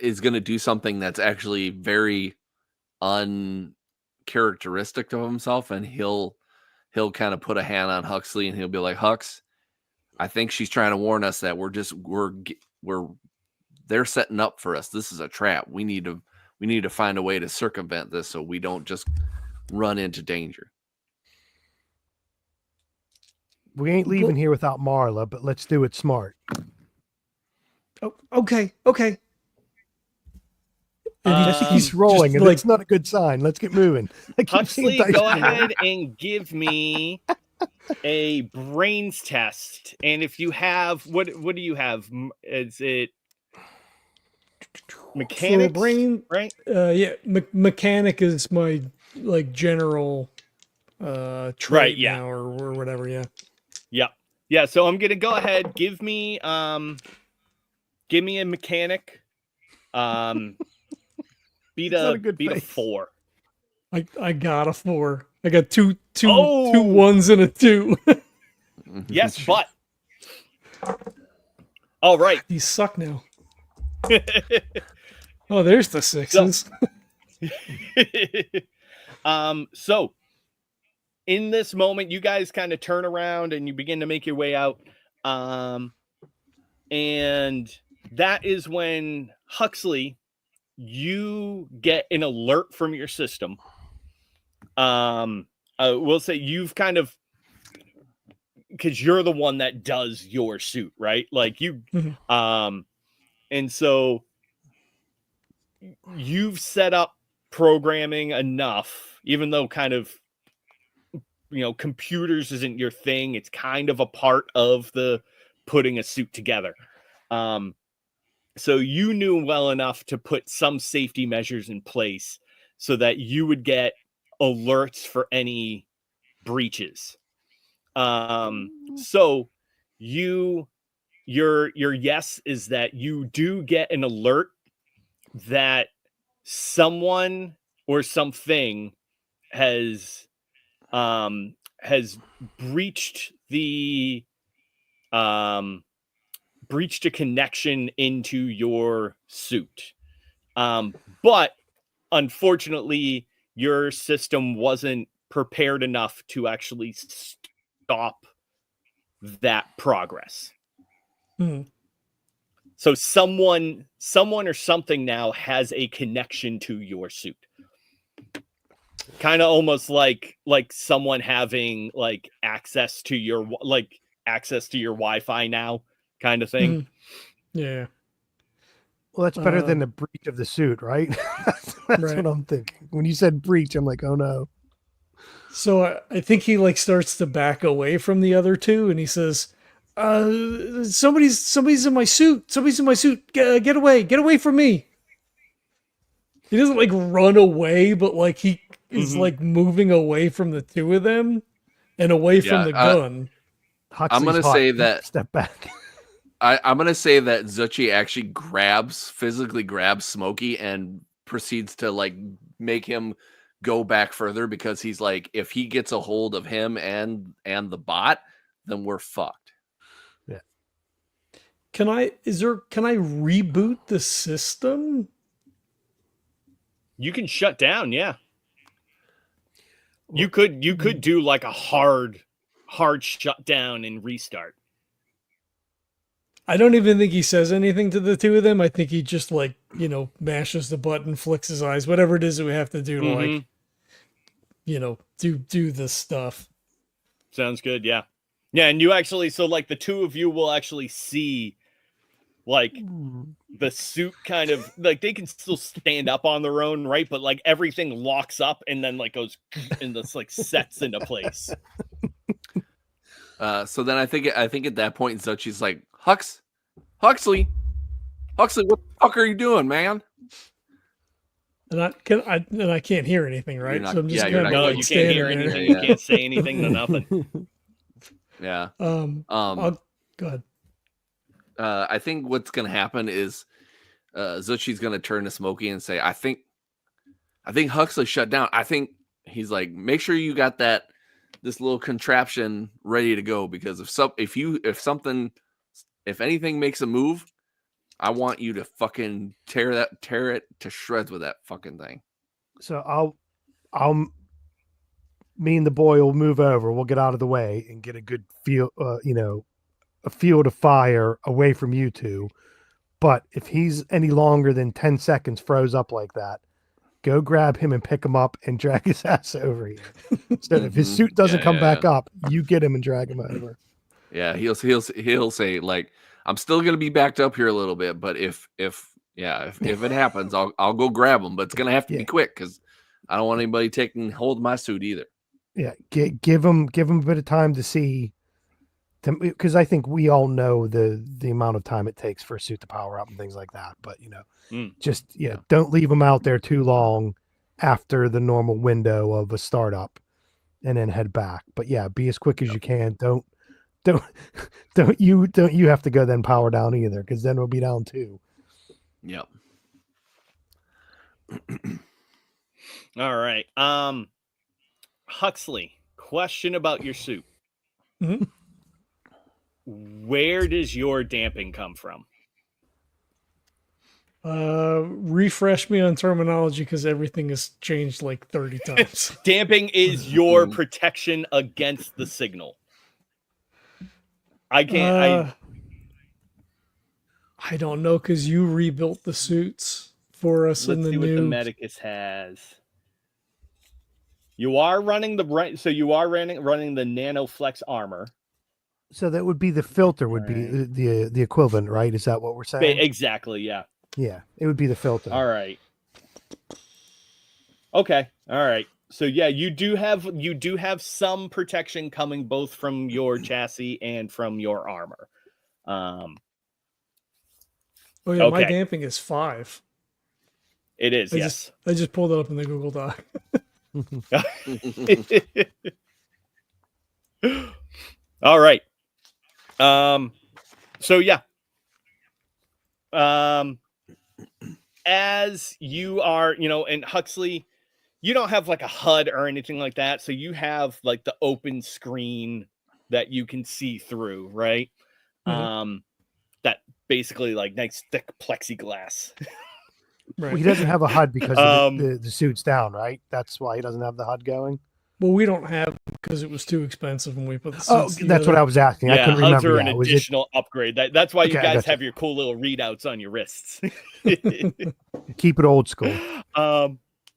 is gonna do something that's actually very uncharacteristic of himself, and he'll kind of put a hand on Huxley, and he'll be like, "Hux, I think she's trying to warn us that they're setting up for us. This is a trap. We need to find a way to circumvent this so we don't just run into danger." We ain't leaving here without Marla, but let's do it smart. Oh, okay. And he keeps rolling, and it's not a good sign. Let's get moving. Huxley, go ahead and give me a brains test. And if you have, what do you have? Is it mechanics? For brain, right? Yeah, mechanic is my like general trait Right, yeah. now or whatever. Yeah. Yeah. So I'm gonna go ahead. Give me a mechanic. Beat It's not a a good beat a face. 4. I got a 4. I got two Oh! 1s and a 2. Yes, but all right. These suck now. Oh, there's the 6s. So in this moment, you guys kind of turn around and you begin to make your way out. And that is when Huxley, you get an alert from your system. We'll say you've kind of, because you're the one that does your suit, right? Like you, and so you've set up programming enough, even though kind of, computers isn't your thing. It's kind of a part of the putting a suit together. So you knew well enough to put some safety measures in place so that you would get alerts for any breaches. So your yes is that you do get an alert that someone or something has breached the breached a connection into your suit. But unfortunately, your system wasn't prepared enough to actually stop that progress. So someone or something now has a connection to your suit. Kind of almost like someone having like access to your Wi-Fi now, kind of thing. Yeah. Well, that's better than the breach of the suit, right? That's Right. what I'm thinking. When you said breach, I'm like, oh no. So I think he like starts to back away from the other two, and he says, "Somebody's in my suit. Somebody's in my suit. Get away from me." He doesn't like run away, but like he is like moving away from the two of them and away from the gun. I'm gonna say that step back. I'm gonna say that Zuchy actually physically grabs Smokey and proceeds to like make him go back further, because he's like, if he gets a hold of him and the bot, then we're fucked. Yeah. Can I reboot the system? You can shut down, yeah. You could do like a hard shutdown and restart. I don't even think he says anything to the two of them. I think he just like, mashes the button, flicks his eyes, whatever it is that we have to do to like, do this stuff. Sounds good. Yeah. Yeah. And you actually, so like the two of you will actually see like the suit kind of like, they can still stand up on their own, right? But like everything locks up and then like goes and this like sets into place. So then I think at that point, Zuchy's like, Huxley, what the fuck are you doing, man? And I can't hear anything, right? Not, so I'm just you like can't hear anything. You can't say anything to nothing. Yeah. Go ahead. I think what's gonna happen is Zuchy's gonna turn to Smokey and say, I think Huxley shut down. I think he's like, make sure you got this little contraption ready to go, because if anything makes a move, I want you to fucking tear it to shreds with that fucking thing. So me and the boy will move over. We'll get out of the way and get a good feel, a field of fire away from you two. But if he's any longer than 10 seconds froze up like that, go grab him and pick him up and drag his ass over here. So if his suit doesn't come back up, you get him and drag him over. Yeah, he'll say like, I'm still gonna be backed up here a little bit, but if it happens, I'll go grab him. But it's gonna have to be quick, because I don't want anybody taking hold of my suit either. Yeah, give him a bit of time to see, because I think we all know the amount of time it takes for a suit to power up and things like that. But don't leave him out there too long. after the normal window of a startup, and then head back. But yeah, be as quick as you can. Don't don't you have to go then power down either, because then we'll be down too. Yep. All right. Huxley, question about your suit. Mhm. Where does your damping come from? Refresh me on terminology because everything has changed like 30 times. Damping is your protection against the signal. I can't. I don't know because you rebuilt the suits for us in Let's the see what the new. Medicus has. You are running the right, so you are running the NanoFlex armor. So that would be the filter would be the equivalent, right? Is that what we're saying? Exactly, yeah. Yeah, it would be the filter. All right. Okay. All right. So yeah, you do have some protection coming both from your chassis and from your armor. Oh yeah, my okay. damping is 5. It is, yes. I just pulled it up in the Google Doc. All right. So yeah. As you are, and Huxley, you don't have like a HUD or anything like that. So you have like the open screen that you can see through, right? Mhm. That basically like nice thick plexiglass. Right. Well, he doesn't have a HUD because of the suit's down, right? That's why he doesn't have the HUD going. Well, we don't have because it was too expensive when we put the Oh, suits that's what together. I was asking. I Yeah, couldn't HUDs remember. are an additional upgrade. That's why you Okay, I guys gotcha. have your cool little readouts on your wrists. Keep it old school.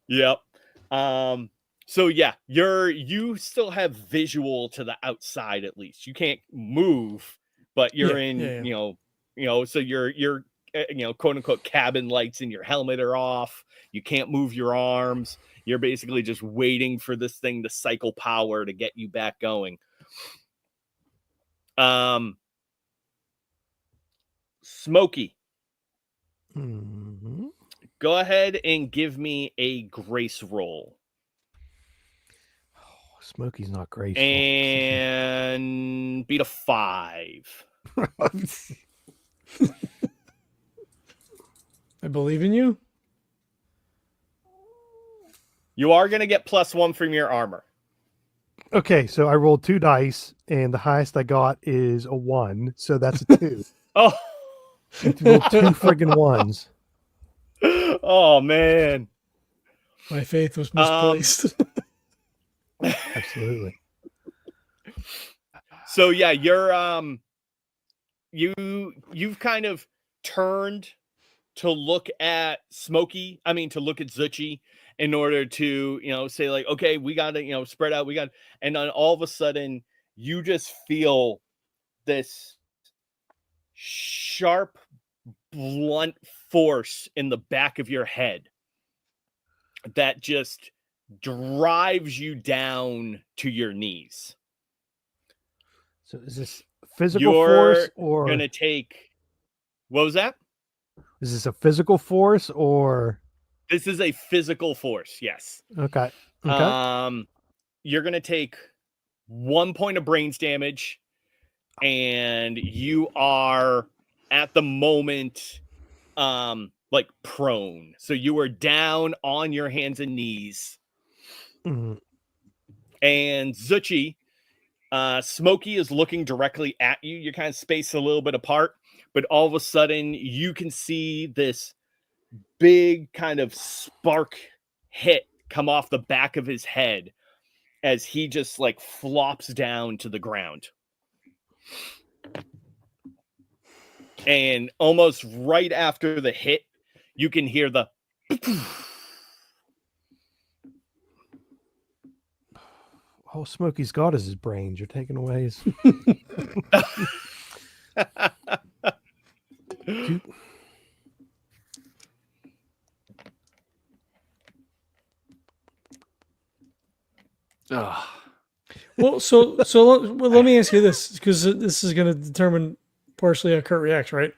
Yep. So yeah, you still have visual to the outside at least. You can't move, but you're so you're quote unquote cabin lights in your helmet are off. You can't move your arms. You're basically just waiting for this thing to cycle power to get you back going. Smokey. Mm-hmm. Go ahead and give me a grace roll. Oh, Smokey's not graceful. And beat a 5. I believe in you. You are going to get +1 from your armor. Okay, so I rolled 2 dice, and the highest I got is a 1, so that's a 2. Oh, I rolled 2 friggin' 1s. Oh man, my faith was misplaced. Absolutely. So yeah, you're you've kind of turned to look at Smokey. I mean, to look at Zuchy in order to say like, okay, we got to spread out. And then all of a sudden you just feel this sharp, blunt force in the back of your head that just drives you down to your knees. So is this physical force or gonna take? What was that? Is this a physical force or? This is a physical force. Yes. Okay. You're gonna take 1 point of brains damage, and you are at the moment like prone. So you are down on your hands and knees. Mm-hmm. And Zuchy, Smokey is looking directly at you. You're kind of spaced a little bit apart, but all of a sudden you can see this big kind of spark hit come off the back of his head as he just like flops down to the ground. And almost right after the hit, you can hear the all Smokey's got is his brains. You're taking away his. Well, let me ask you this, because this is going to determine partially how Kurt reacts, right?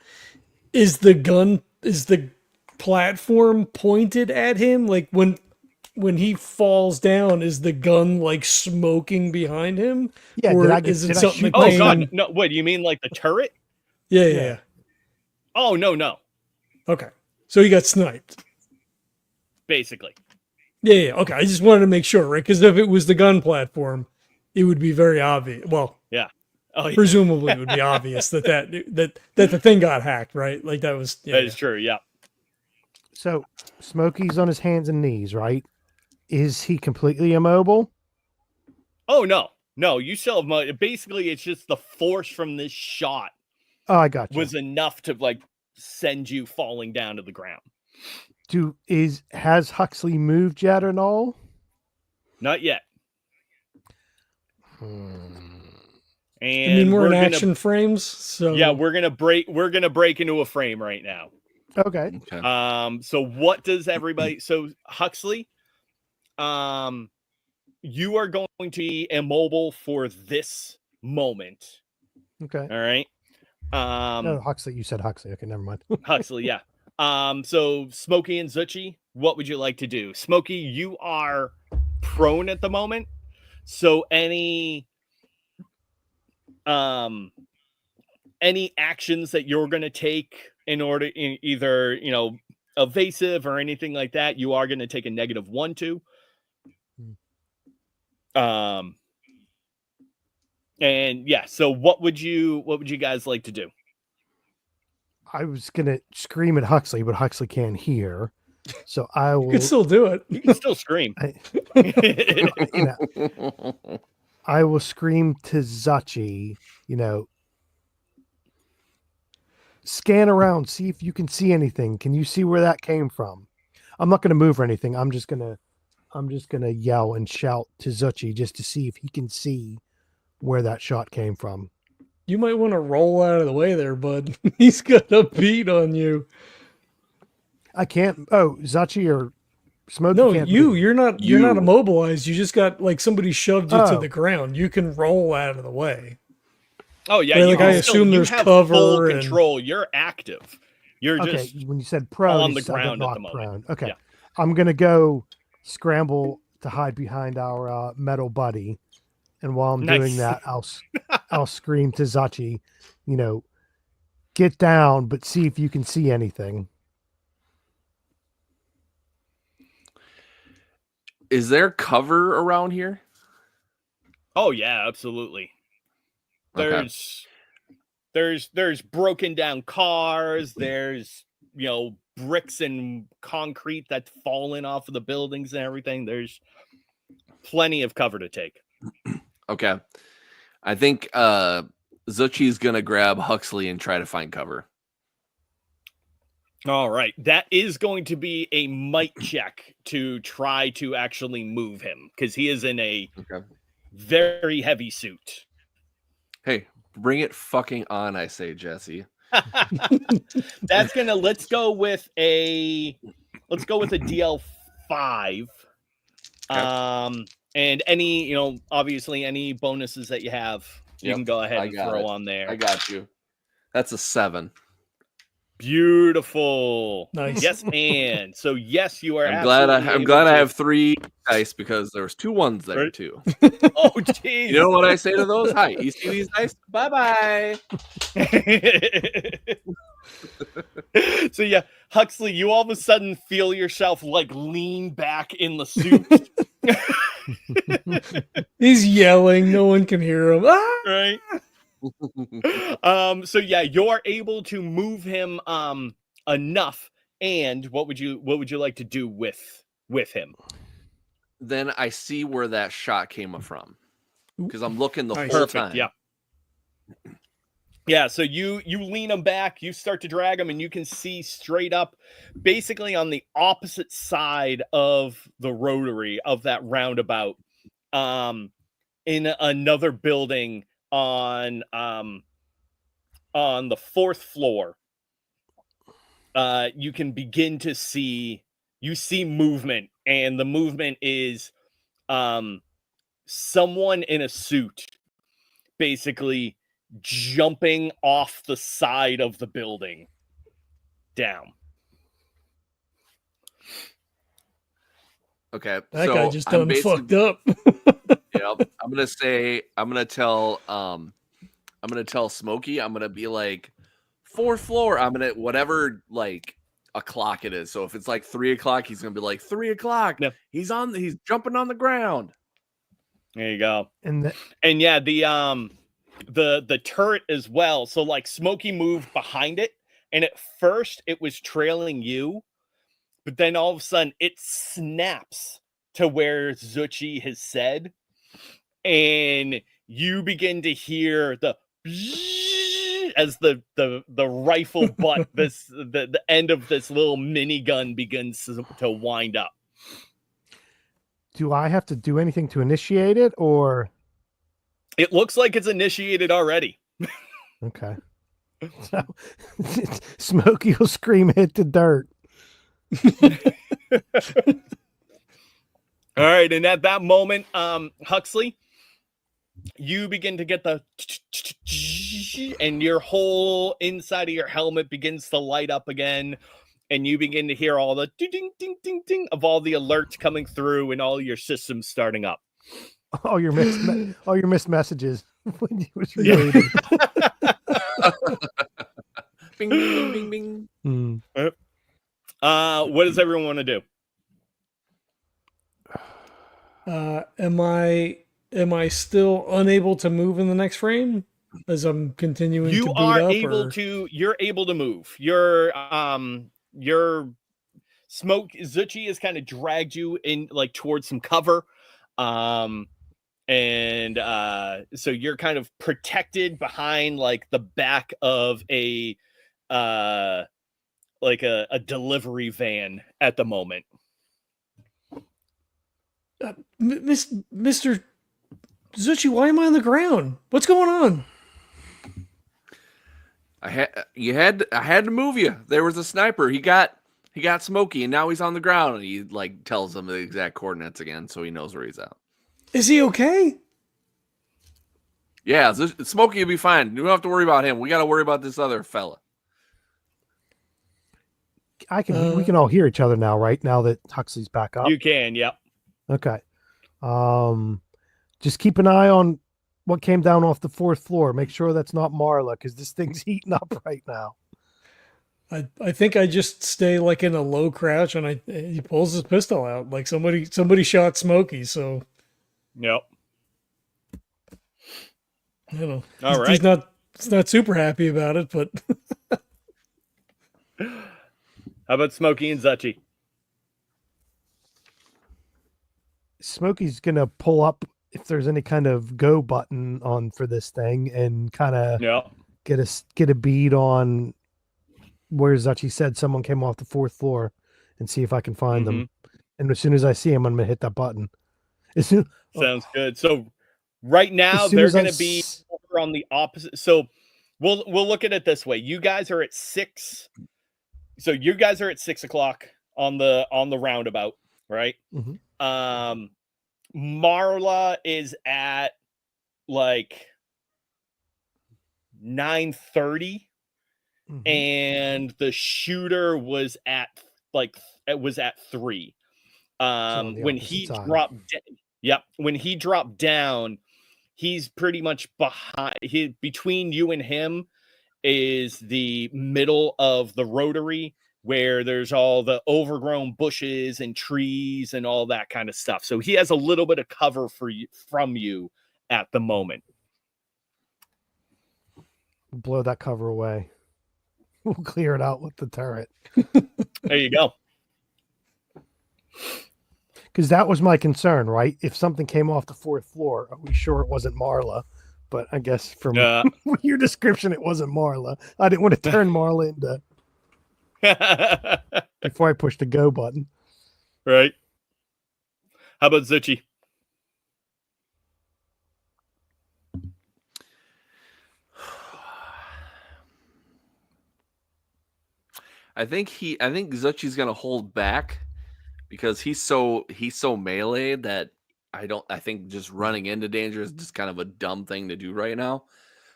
Is the platform pointed at him? Like when when he falls down, is the gun like smoking behind him? Yeah, or did is it I something shoot that Oh came? God, no! What do you mean, like the turret? Yeah, Yeah. yeah. Oh no! Okay, so he got sniped. Basically, Yeah. Okay, I just wanted to make sure, right? Because if it was the gun platform, it would be very obvious. Well, yeah. Oh, yeah. presumably it would be obvious that the thing got hacked, right? Like that was. Yeah, That is true. Yeah. So Smokey's on his hands and knees, right? Is he completely immobile? Oh no! You still have basically, it's just the force from this shot Oh, I got you. was enough to like send you falling down to the ground. Has Huxley moved yet or all? Not yet. I And mean, we're in gonna, action frames, so yeah, we're gonna break into a frame right now. Okay. Okay. So what does everybody? So Huxley, you are going to be immobile for this moment. Okay. All right. No, Huxley. You said Huxley. Okay, never mind. Huxley, yeah. So Smokey and Zuchy, what would you like to do? Smokey, you are prone at the moment. So any actions that you're going to take in order in either, evasive or anything like that, you are going to take a -1 to. And yeah, so what would you guys like to do? I was gonna scream at Huxley, but Huxley can't hear. So I you will. could still do it. You can still scream. I will scream to Zuchy. Scan around, see if you can see anything. Can you see where that came from? I'm not gonna move or anything. I'm just gonna yell and shout to Zuchy just to see if he can see where that shot came from. You might want to roll out of the way there, bud. He's got a beat on you. I can't. Oh, Zuchy or Smokey No, can't you. move. You're not. You're not immobilized. You just got like somebody shoved you to Oh. the ground. You can roll out of the way. Oh yeah, Right, you like, can I still, assume you there's have cover full and- control. You're active. You're Okay, just when you said prone, on the I got ground at the knocked moment. prone. Okay, Yeah. I'm gonna go scramble to hide behind our metal buddy, and while I'm doing Nice. that, I'll scream to Zuchy, get down, but see if you can see anything. Is there cover around here? Oh yeah, absolutely. Okay. There's broken down cars. There's bricks and concrete that's fallen off of the buildings and everything. There's plenty of cover to take. Okay. I think Zuchy's gonna grab Huxley and try to find cover. All right, that is going to be a might check to try to actually move him because he is in a very heavy suit. Hey, bring it fucking on, I say, Jesse. That's gonna let's go with a DL5. Okay. And any, obviously any bonuses that you have, you Yep, can go ahead I and got throw it. on there. I got you. That's a 7. Beautiful. Nice. Yes, and so yes, you are. I'm glad I absolutely able have 3 dice because there was 2 ones there Right. too. Oh, jeez. You know what I say to those? Hi, you see these dice? Bye-bye. So yeah, Huxley, you all of a sudden feel yourself like lean back in the suit. He's yelling. No one can hear him. Ah! Right. So yeah, you're able to move him enough. And what would you like to do with him? Then I see where that shot came from because I'm looking the Nice. whole Perfect. time. Yeah. Yeah, so you lean him back, you start to drag him, and you can see straight up, basically on the opposite side of the rotary of that roundabout, in another building on the 4th floor. You can begin to see movement, and the movement is someone in a suit, basically jumping off the side of the building down. Okay, That so guy just I'm done fucked up. yeah, I'm gonna tell Smokey, I'm gonna be like, fourth floor. I'm gonna whatever like o'clock it is. So if it's like 3:00, he's gonna be like 3:00. Yep. He's jumping on the ground. There you go. And yeah, the turret as well. So like Smokey moved behind it, and at first it was trailing you, but then all of a sudden it snaps to where Zuchy has said, and you begin to hear the as the rifle butt the end of this little minigun begins to wind up. do I have to do anything to initiate it, or It looks like it's initiated already. okay? So Smokey will scream, "Hit the dirt!" All right, and at that moment, Huxley, you begin to get the and your whole inside of your helmet begins to light up again, and you begin to hear all the ding ding ding ding of all the alerts coming through and all your systems starting up. All your missed messages when you was reading. Bing, bing, bing, bing, bing. What does everyone want to do? Am I still unable to move in the next frame as I'm continuing to You boot are up? able to. You're able to move. Your smoke Zuchy has kind of dragged you in like towards some cover. And so you're kind of protected behind like the back of a like a delivery van at the moment. Mr. Zuchy, why am I on the ground? What's going on? I had to move you. There was a sniper. He got Smokey, and now he's on the ground. And he like tells him the exact coordinates again, so he knows where he's at. Is he okay? Yeah, Smokey will be fine. You don't have to worry about him. We got to worry about this other fella. We can all hear each other now, right? Now that Huxley's back up. You can, yep. Okay. Just keep an eye on what came down off the fourth floor. Make sure that's not Marla, because this thing's heating up right now. I think I just stay like in a low crouch, and he pulls his pistol out like somebody shot Smokey. So Yep. I don't know. All right. He's not super happy about it, but How about Smokey and Zuchy? Smokey's gonna pull up if there's any kind of go button on for this thing, and kind of get a bead on where Zuchy said someone came off the fourth floor, and see if I can find them. And as soon as I see him, I'm gonna hit that button. Sounds good. So right now they're going to be over on the opposite. So we'll look at it this way. You guys are at 6. So you guys are at 6:00 on the roundabout, right? Mm-hmm. Marla is at like 9:30, and the shooter was at 3. When he dropped when he dropped down, he's pretty much between you and him is the middle of the rotary, where there's all the overgrown bushes and trees and all that kind of stuff. So he has a little bit of cover from you at the moment. Blow that cover away. We'll clear it out with the turret. There you go. Because that was my concern, right? If something came off the fourth floor, are we sure it wasn't Marla? But I guess from your description, it wasn't Marla. I didn't want to turn Marla into before I pushed the go button. Right. How about Zuchy? I think Zuchy's gonna hold back because he's so melee that I think just running into danger is just kind of a dumb thing to do right now.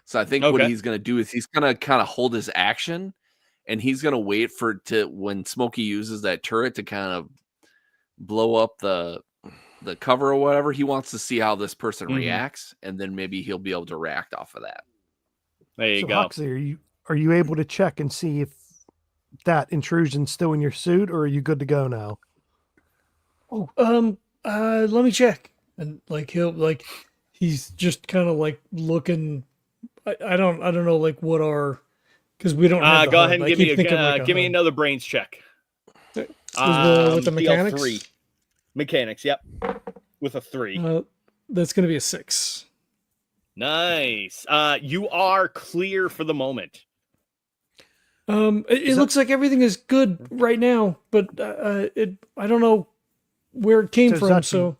So I think what he's gonna do is he's gonna kind of hold his action, and he's gonna wait when Smokey uses that turret to kind of blow up the cover or whatever. He wants to see how this person Mhm. reacts, and then maybe he'll be able to react off of that. There you So go. Huxley, are you able to check and see if that intrusion's still in your suit, or are you good to go now? Oh, let me check. And like he's just kind of like looking. I don't know like what our because we don't have the Go HUD. ahead and I give me keep thinking like a give me HUD. another brains check. With the PL mechanics. 3 mechanics. Yep, with a 3. That's gonna be a 6. Nice. You are clear for the moment. It looks like everything is good right now, but I don't know where it came So from. Zuchy, So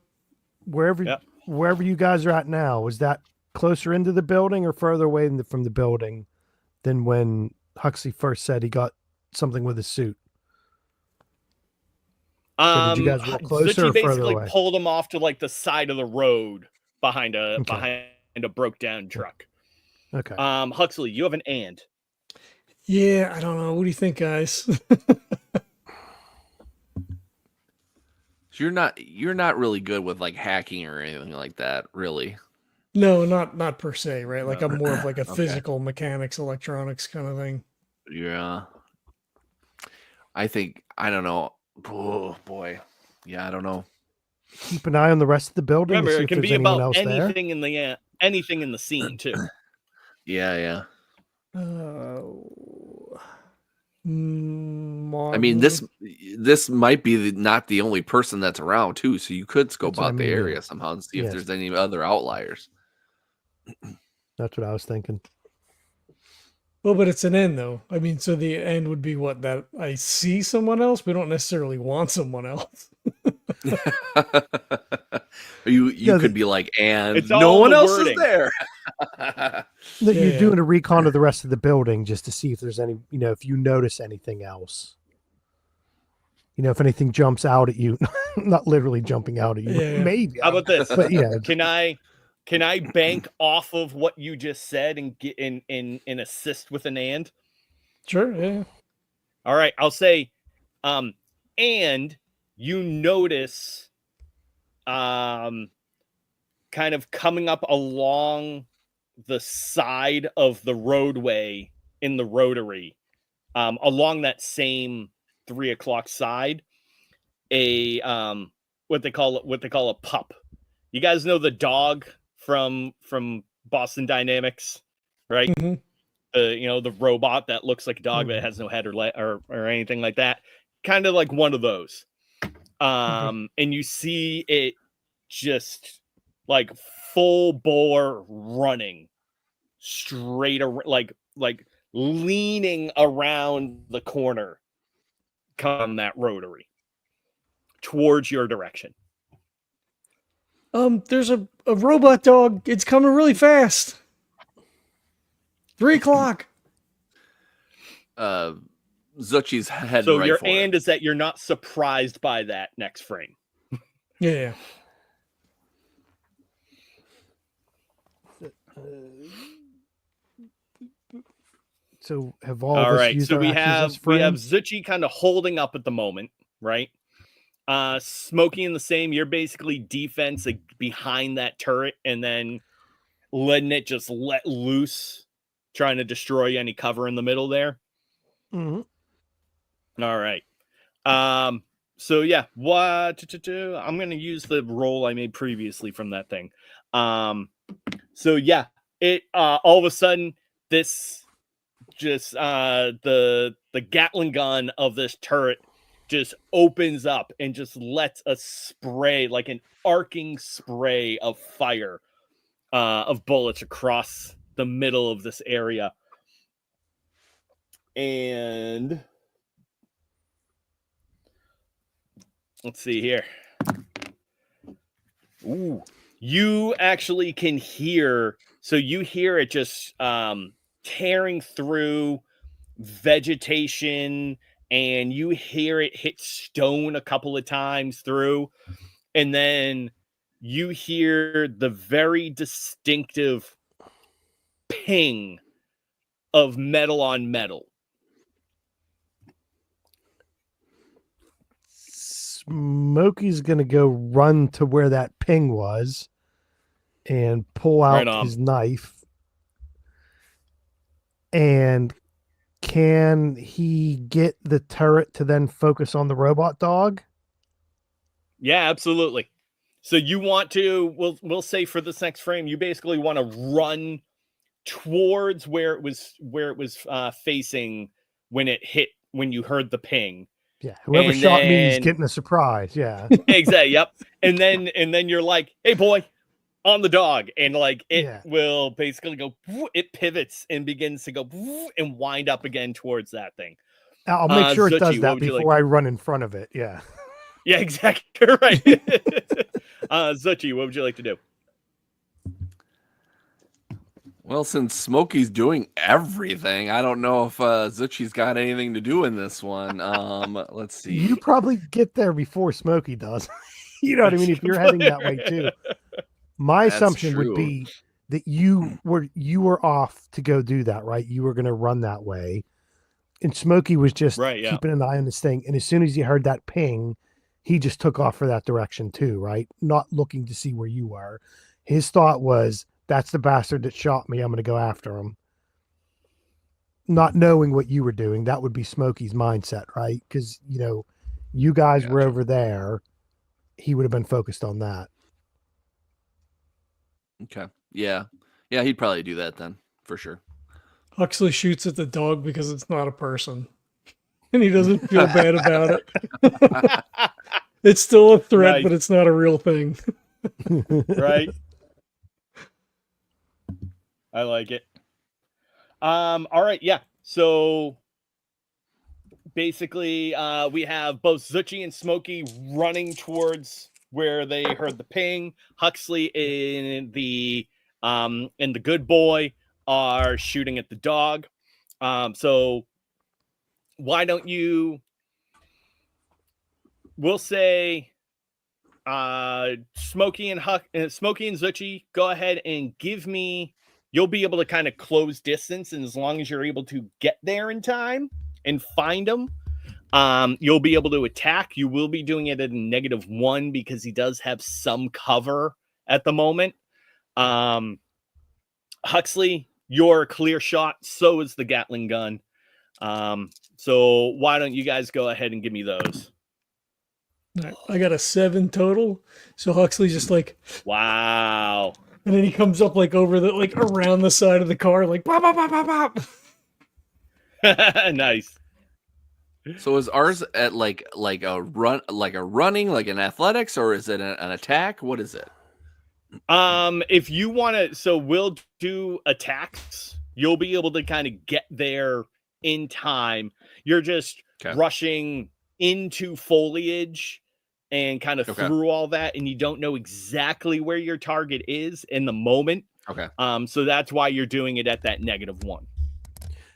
wherever you guys are at now, is that closer into the building or further away from the building than when Huxley first said he got something with his suit? So did you guys walk closer Zuchy or further basically away? pulled him off to like the side of the road behind a Okay. broke down truck. Okay. Huxley, you have an and. yeah, I don't know. What do you think, guys? So you're not really good with like hacking or anything like that, really. No, not per se, right? Like No. I'm more of like a Okay. physical mechanics, electronics kind of thing. Yeah. I don't know. Oh boy. Yeah, I don't know. Keep an eye on the rest of the building Remember, to see it if can there's be anyone about else there. anything in the scene too. Yeah. I mean, Marvel. this might be not the only person that's around too, so you could scope That's what I out the mean, yeah. area somehow and see if Yes. there's any other outliers. That's what I was thinking. Well, but it's an end though. I mean, so the end would be what that I see someone else. We don't necessarily want someone else. you Yeah, could be like, and It's no all one the else wording. is there. That Yeah, you're yeah. doing a recon of the rest of the building just to see if there's any, if you notice anything else. If anything jumps out at you, not literally jumping out at you, Yeah. maybe. How about this? But yeah, Can I bank off of what you just said and get in assist with an and? Sure. Yeah. All right, I'll say, and you notice, kind of coming up along the side of the roadway in the rotary, along that same 3 o'clock side, a what they call a pup. You guys know the dog from Boston Dynamics, right? Mm-hmm. The robot that looks like a dog that has no head or anything like that. Kind of like one of those. And you see it just like full bore running straight like leaning around the corner, come that rotary towards your direction. There's a robot dog. It's coming really fast. 3 o'clock. Zuchy's head So right your for and it. is that you're not surprised by that next frame. Yeah. So have all, All of us right, used so our we actions this have frame? Zuchy kind of holding up at the moment, right? Smokey in the same. You're basically defense like, behind that turret, and then letting it just let loose, trying to destroy any cover in the middle there. Mm-hmm. All right. So yeah, I'm gonna use the roll I made previously from that thing. So yeah, it all of a sudden this just the Gatling gun of this turret just opens up and just lets a spray, like an arcing spray of fire, of bullets across the middle of this area. And let's see here. Ooh, you actually can hear, so you hear it just tearing through vegetation, and you hear it hit stone a couple of times through, and then you hear the very distinctive ping of metal on metal. Smokey's gonna go run to where that ping was and pull Right out on. his knife. And can he get the turret to then focus on the robot dog? Yeah, absolutely. So you want to, we'll say for this next frame, you basically want to run towards where it was facing when you heard the ping. Yeah, whoever And shot me is then- getting a surprise. Yeah, Exactly. Yep. And then you're like, hey boy, on the dog, and like it Yeah. will basically go. It pivots and begins to go and wind up again towards that thing. I'll make sure it Zuchy, does what that would you before like I run in front of it. Yeah. Yeah, exactly right. Zuchy, what would you like to do? Well, since Smokey's doing everything, I don't know if Zuchy's got anything to do in this one. Let's see. You probably get there before Smokey does. You know what I mean? If you're heading that way too. My That's assumption would true. be that you were off to go do that, right? You were going to run that way. And Smokey was just Right, yeah. keeping an eye on this thing. And as soon as he heard that ping, he just took off for that direction too, right? Not looking to see where you were. His thought was, that's the bastard that shot me. I'm going to go after him. Not knowing what you were doing. That would be Smokey's mindset, right? Because, you guys were Gotcha. over there. He would have been focused on that. Okay. Yeah. Yeah, he'd probably do that then, for sure. Huxley shoots at the dog because it's not a person. And he doesn't feel bad about it. It's still a threat, Nice. but it's not a real thing. Right. I like it. All right, yeah. So basically, we have both Zuchy and Smokey running towards where they heard the ping. Huxley and the good boy are shooting at the dog. So why don't you? We'll say Smokey and Zuchy, go ahead and give me. You'll be able to kind of close distance, and as long as you're able to get there in time and find him, you'll be able to attack. You will be doing it at a -1 because he does have some cover at the moment. Huxley, you're a clear shot. So is the Gatling gun. So why don't you guys go ahead and give me those? All right, I got a 7 total. So Huxley's just like, Wow. and then he comes up like over the, like around the side of the car, like, bop, bop, bop, bop, bop. Nice. So is ours at like a running, like an athletics, or is it an attack? What is it? If you want to, so we'll do attacks. You'll be able to kind of get there in time. You're just rushing into foliage and kind of through all that, and you don't know exactly where your target is in the moment. Okay. So that's why you're doing it at that -1.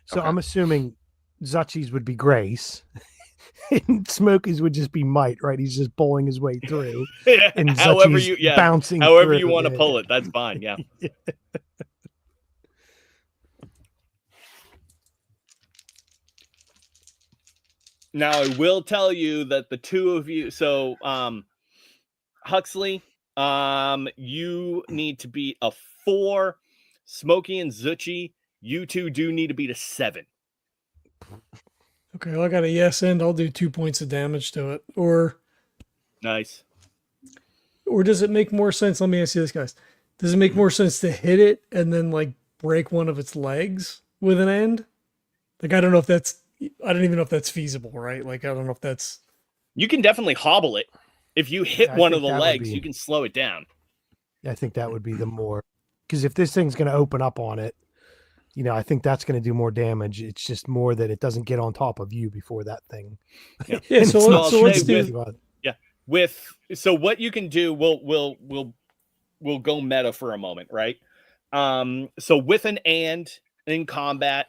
So I'm assuming Zuchy's would be Grace. And Smokey's would just be Might, right? He's just bowling his way through. And however Zuchy's bouncing however through. you want to pull it, that's fine. Yeah. Now I will tell you that the two of you, so Huxley, you need to beat a 4. Smokey and Zuchy, you two do need to beat a 7. Okay, well, I got a yes, and I'll do 2 points of damage to it. Or Nice. does it make more sense? Let me ask you this, guys. Does it make more sense to hit it and then like break one of its legs with an end? Like, I don't even know if that's feasible, right? Like, I don't know if that's. You can definitely hobble it. If you hit I one of think the that would legs, be- you can slow it down. I think that would be the more, because if this thing's going to open up on it, I think that's going to do more damage. It's just more that it doesn't get on top of you before that thing. Yeah. Yeah, And so it's let's, not so let's shaped do. with- So what you can do, we'll go meta for a moment, right? So with an and in combat,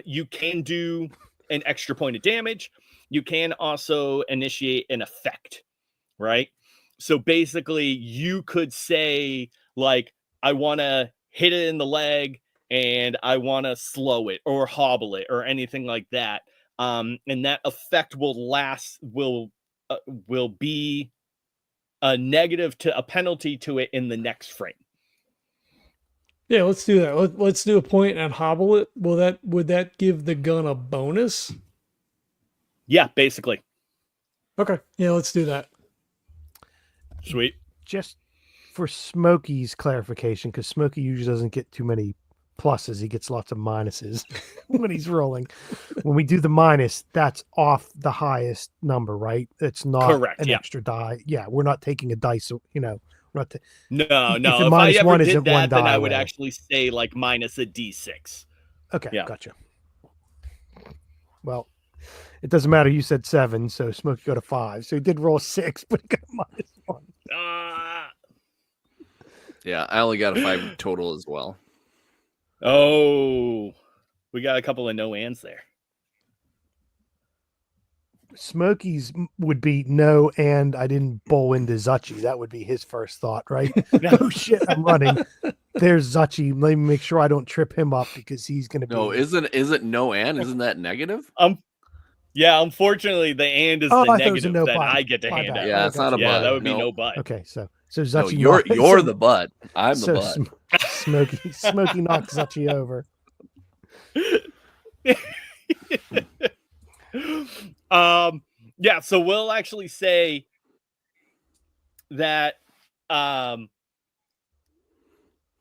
you can do an extra point of damage. You can also initiate an effect, right? So basically, you could say, like, I want to hit it in the leg and I want to slow it or hobble it or anything like that. and that effect will be a negative to a penalty to it in the next frame. Yeah, let's do that. Let's do a point and hobble it. Would that give the gun a bonus? Yeah, basically. Okay. Yeah, let's do that. Sweet. Just for Smokey's clarification, because Smokey usually doesn't get too many pluses. He gets lots of minuses when he's rolling. When we do the minus, that's off the highest number, right? It's not Correct, an yeah. extra die. Yeah, we're not taking a dice, we're not No. If If minus I ever one did isn't that, one then die I would away. actually say like minus a d6. Okay, Yeah. gotcha. Well, it doesn't matter. You said 7, so Smokey got a 5. So he did roll 6, but he got -1. Yeah, I only got a 5 total as well. Oh, we got a couple of no ands there. Smokey's would be no, and I didn't bowl into Zuchy. That would be his first thought, right? Oh shit, I'm running. There's Zuchy. Let me make sure I don't trip him up because he's going to be. No, isn't no and isn't that negative? Yeah, unfortunately, the and is Oh, the I thought it was a negative no that butt. I get to My hand bad. out. Yeah, it's not a Yeah, butt. that would be No. no butt. Okay, so No, Zuchy. you're the butt. I'm the butt. Smokey knocks Zuchy over. Yeah, so we'll actually say that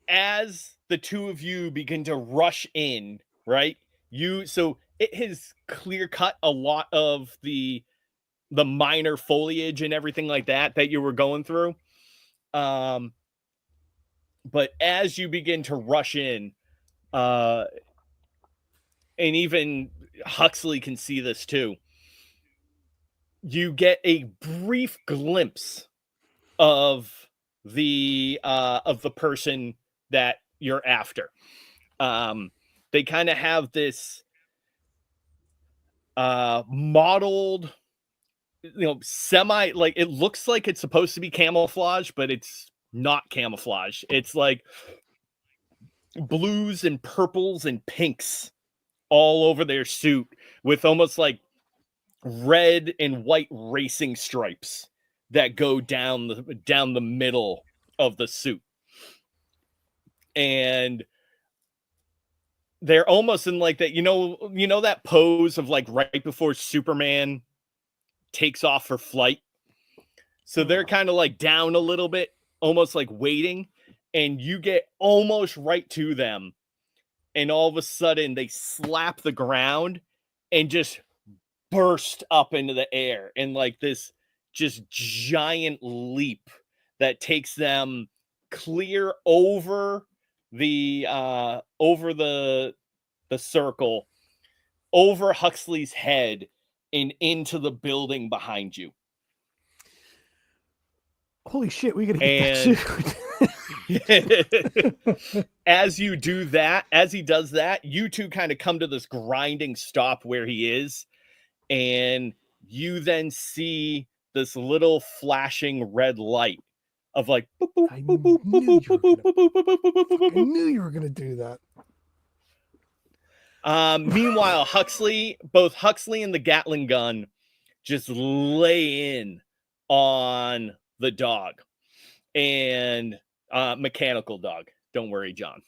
as the two of you begin to rush in, right? So it has clear cut a lot of the minor foliage and everything like that you were going through. But as you begin to rush in, and even Huxley can see this too, you get a brief glimpse of the person that you're after. They kind of have this modeled, semi, like it looks like it's supposed to be camouflage, but it's not camouflage. It's like blues and purples and pinks all over their suit with almost like red and white racing stripes that go down the middle of the suit. And they're almost in like that, that pose of like right before Superman takes off for flight. So they're kind of like down a little bit, almost like waiting, and you get almost right to them. And all of a sudden they slap the ground and just burst up into the air in like this just giant leap that takes them clear over the circle, over Huxley's head, and into the building behind you. Holy shit, we gotta get that suit. As he does that, you two kind of come to this grinding stop where he is, and you then see this little flashing red light of like boop, boop, I boop, boop, boop, knew boop, boop, boop, boop, boop, boop, boop, I boop. knew you were gonna do that. Meanwhile, both Huxley and the Gatling gun just lay in on the dog, and mechanical dog. Don't worry, John.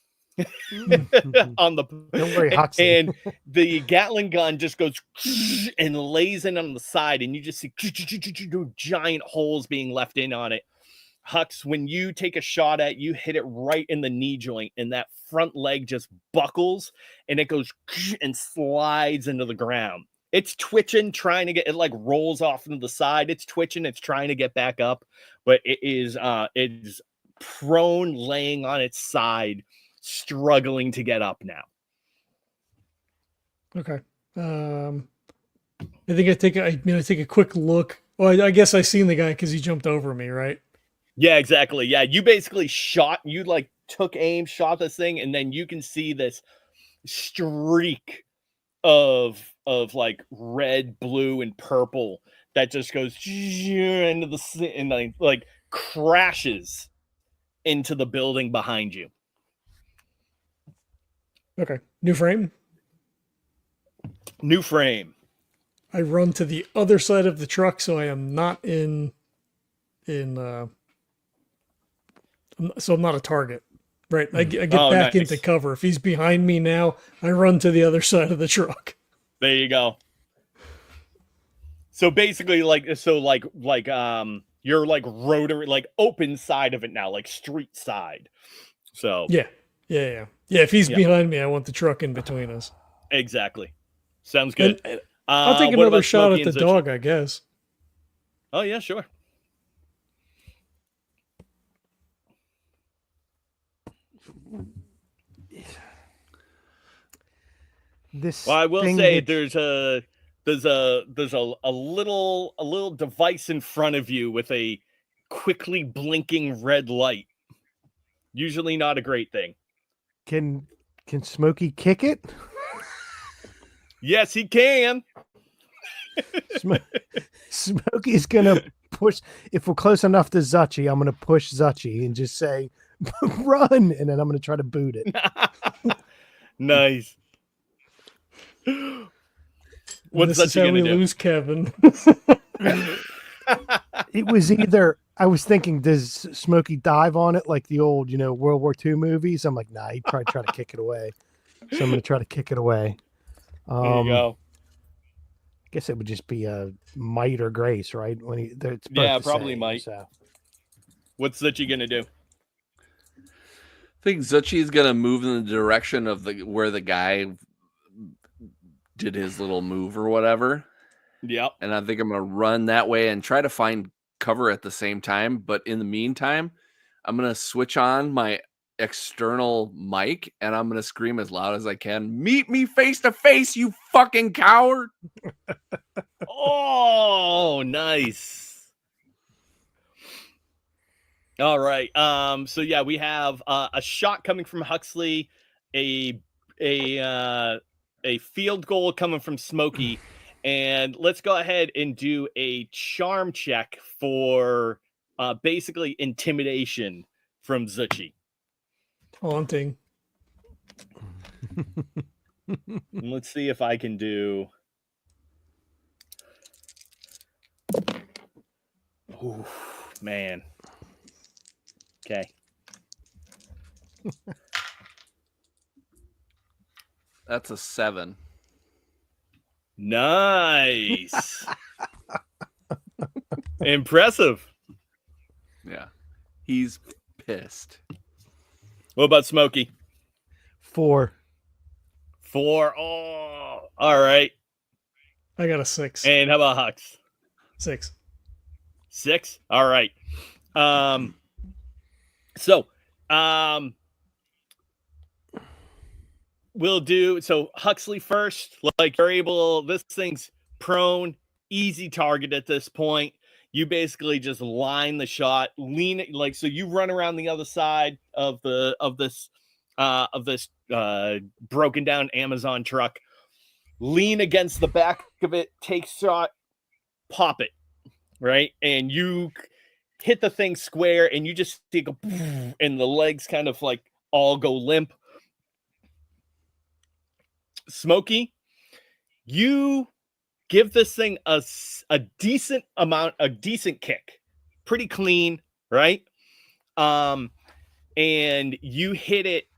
On the Don't worry, Huxley. And the Gatling gun just goes and lays in on the side, and you just see giant holes being left in on it. Hux, when you take a shot at, you hit it right in the knee joint, and that front leg just buckles, and it goes and slides into the ground. It's twitching, trying to get it, like rolls off into the side. It's twitching, it's trying to get back up, but it is prone, laying on its side, struggling to get up now. Okay. I think I take a quick look. Well, I guess I seen the guy because he jumped over me, right? Yeah, exactly. Yeah, you basically you like took aim, shot this thing, and then you can see this streak of like red, blue, and purple that just goes into the and like crashes into the building behind you. Okay. New frame. New frame. I run to the other side of the truck, so I am not so I'm not a target. Right. I get back nice. into cover. If he's behind me now, I run to the other side of the truck. There you go. So basically, you're like rotary, like open side of it now, like street side. So Yeah. If he's behind me, I want the truck in between us. Exactly. Sounds good. And I'll take what another about shot Smokey at the and Zuchy? dog, I guess. Oh yeah, sure. Well, I will say there's a little device in front of you with a quickly blinking red light. Usually not a great thing. Can Smokey kick it? Yes, he can. Smokey's gonna push. If we're close enough to Zuchy, I'm gonna push Zuchy and just say, "Run!" And then I'm gonna try to boot it. Nice. What's this is how we gonna do? lose Kevin. It was either I was thinking, does Smokey dive on it like the old, World War II movies? I'm like, nah, he'd probably try to kick it away. So I'm gonna try to kick it away. There you go. I guess it would just be a might or grace, right? When it's probably same, might. So. What's Zuchy gonna do? I think Zuchy is gonna move in the direction of where the guy did his little move or whatever. Yep. And I think I'm gonna run that way and try to find cover at the same time. But in the meantime, I'm gonna switch on my external mic and I'm gonna scream as loud as I can. Meet me face to face, you fucking coward! Oh, nice. All right. So yeah, we have a shot coming from Huxley, a field goal coming from Smokey, and let's go ahead and do a charm check for basically intimidation from Zuchy. Taunting. Let's see if I can do. Ooh, man. Okay. That's a 7. Nice. Impressive. Yeah. He's pissed. What about Smokey? 4. 4. Oh, all right. I got a 6. And how about Hux? 6. 6. All right. We'll do Huxley first. Like you're able, this thing's prone, easy target at this point. You basically just line the shot, lean it so you run around the other side of this broken down Amazon truck, lean against the back of it, take shot, pop it, right? And you hit the thing square and you just take a and the legs kind of like all go limp. Smokey, you give this thing a decent kick, pretty clean, right? And you hit it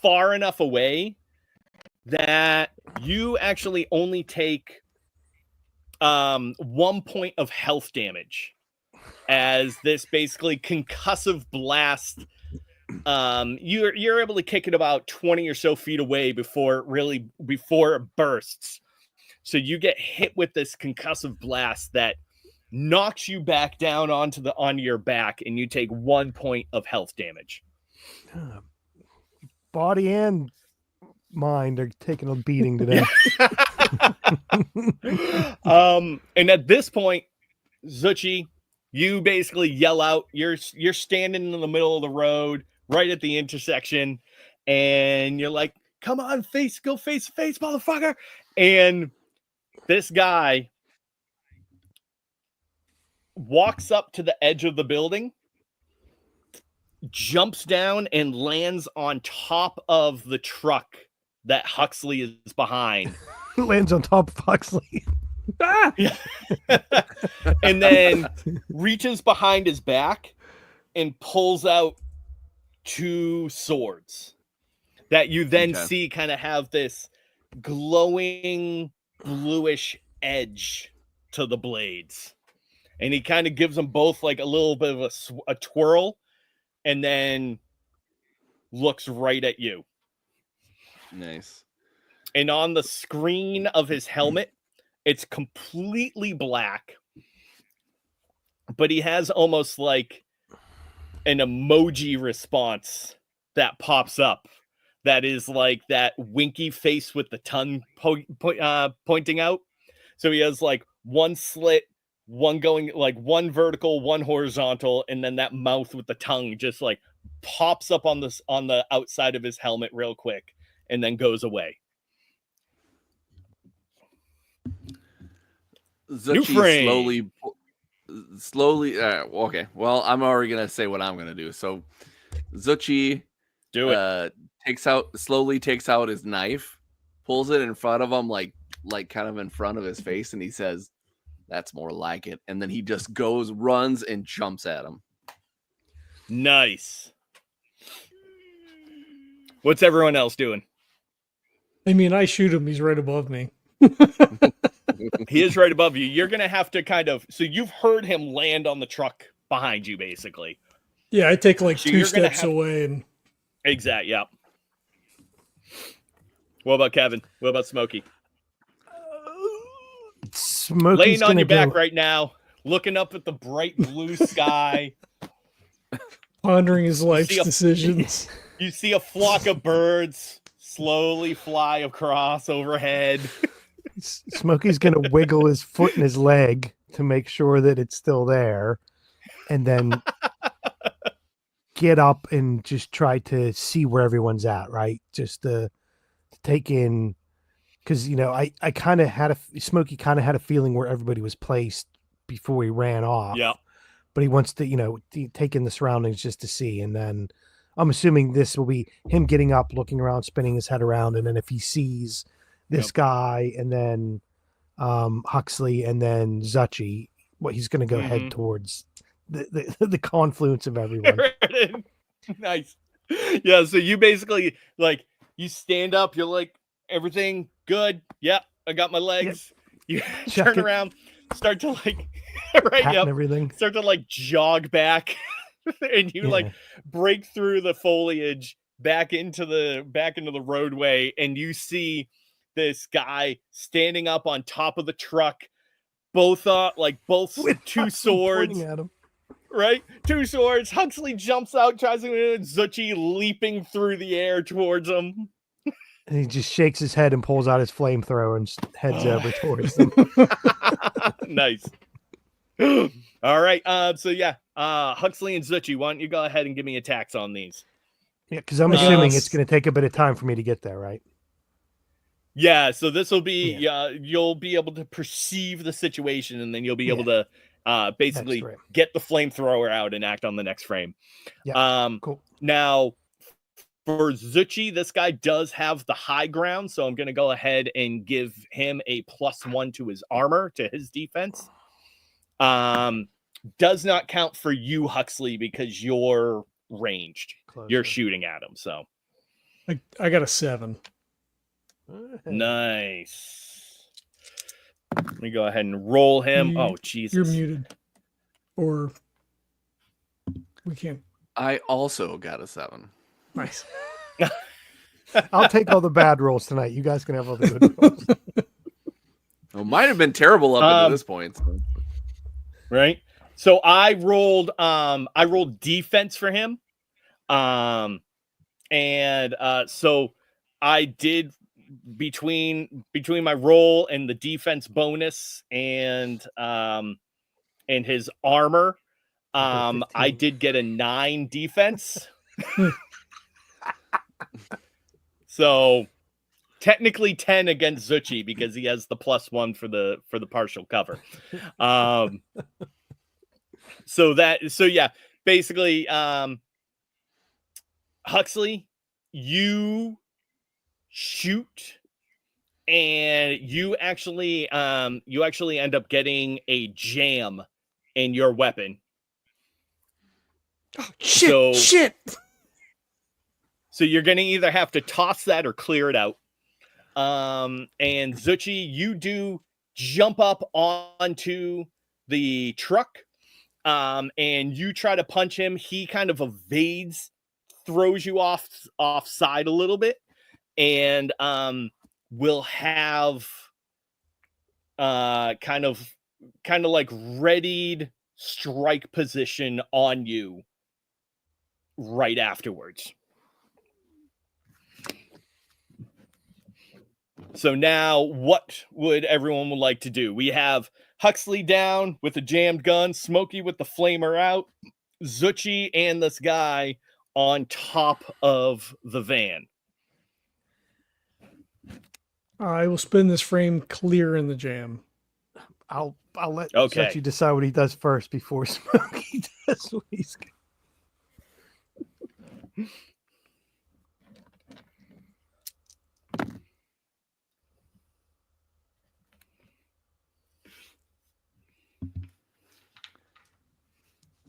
far enough away that you actually only take 1 point of health damage as this basically concussive blast. You're able to kick it about 20 or so feet away before it bursts. So you get hit with this concussive blast that knocks you back down onto your back, and you take 1 point of health damage. Body and mind are taking a beating today. And at this point, Zuchy, you basically yell out. You're standing in the middle of the road, right at the intersection, and you're like, "Come on, go face to face, motherfucker!" And this guy walks up to the edge of the building, jumps down, and lands on top of the truck that Huxley is behind. Lands on top of Huxley. Ah! Yeah. And then reaches behind his back and pulls out 2 swords that you then Okay. see kind of have this glowing bluish edge to the blades. And he kind of gives them both like a little bit of a twirl and then looks right at you. Nice. And on the screen of his helmet, it's completely black, but he has almost like an emoji response that pops up that is like that winky face with the tongue pointing out. So he has like one slit, one going like one vertical, one horizontal, and then that mouth with the tongue just like pops up on the outside of his helmet real quick and then goes away. Zuchy slowly. Okay. Well, I'm already gonna say what I'm gonna do. So, Zuchy Do it. slowly takes out his knife, pulls it in front of him, like kind of in front of his face, and he says, "That's more like it." And then he just runs, and jumps at him. Nice. What's everyone else doing? I mean, I shoot him. He's right above me. He is right above you. You're going to have to so you've heard him land on the truck behind you, basically. Yeah, I take like So 2 you're gonna steps have- away and Exact, yeah. What about Kevin? What about Smokey? Smokey's Laying on gonna your back go- right now, looking up at the bright blue sky. pondering his life's See a- decisions. You see a flock of birds slowly fly across overhead. Smokey's gonna wiggle his foot and his leg to make sure that it's still there, and then get up and just try to see where everyone's at. Right, just to take in, because I kind of had Smokey kind of had a feeling where everybody was placed before he ran off. Yeah. But he wants to take in the surroundings just to see, and then I'm assuming this will be him getting up, looking around, spinning his head around, and then if he sees this guy and then Huxley and then Zuchy, he's going to go head towards the confluence of everyone. Nice. Yeah, so you basically like you stand up, you're like, everything good? Yep, I got my legs. You turn around, start to like Patting everything. Start to like jog back and you like break through the foliage back into the roadway, and you see this guy standing up on top of the truck, both with 2 swords at him. Right, 2 swords. Huxley jumps out, tries to Zuchy leaping through the air towards him, and he just shakes his head and pulls out his flamethrower and heads over towards them. Nice. All right, Huxley and Zuchy, why don't you go ahead and give me attacks on these? Yeah, because I'm assuming it's going to take a bit of time for me to get there, right? Yeah, so this will be you'll be able to perceive the situation, and then you'll be able to basically get the flamethrower out and act on the next frame. Yeah. Cool. Now, for Zuchy, this guy does have the high ground, so I'm going to go ahead and give him a +1 to his armor, to his defense. Does not count for you, Huxley, because you're ranged. Closer. You're shooting at him, so. I got a 7. Nice. Let me go ahead and roll him. Oh, Jesus. You're muted. Or we can't. I also got a 7. Nice. I'll take all the bad rolls tonight. You guys can have all the good rolls. Well, might have been terrible up to this point. So. Right. So I rolled defense for him. So I did between my roll and the defense bonus and his armor, I did get a 9 defense. So technically 10 against Zuchy because he has the +1 for the partial cover. Basically, Huxley, you shoot and you actually end up getting a jam in your weapon. Oh, shit. So you're going to either have to toss that or clear it out. And Zuchy, you do jump up onto the truck, and you try to punch him. He kind of evades, throws you offside a little bit, and will have kind of like readied strike position on you right afterwards. So now what would everyone like to do? We have Huxley down with a jammed gun, Smokey with the flamer out, Zuchy and this guy on top of the van. I will spin this frame clear in the jam. I'll let Okay. Zuchy decide what he does first before Smokey does what he's going.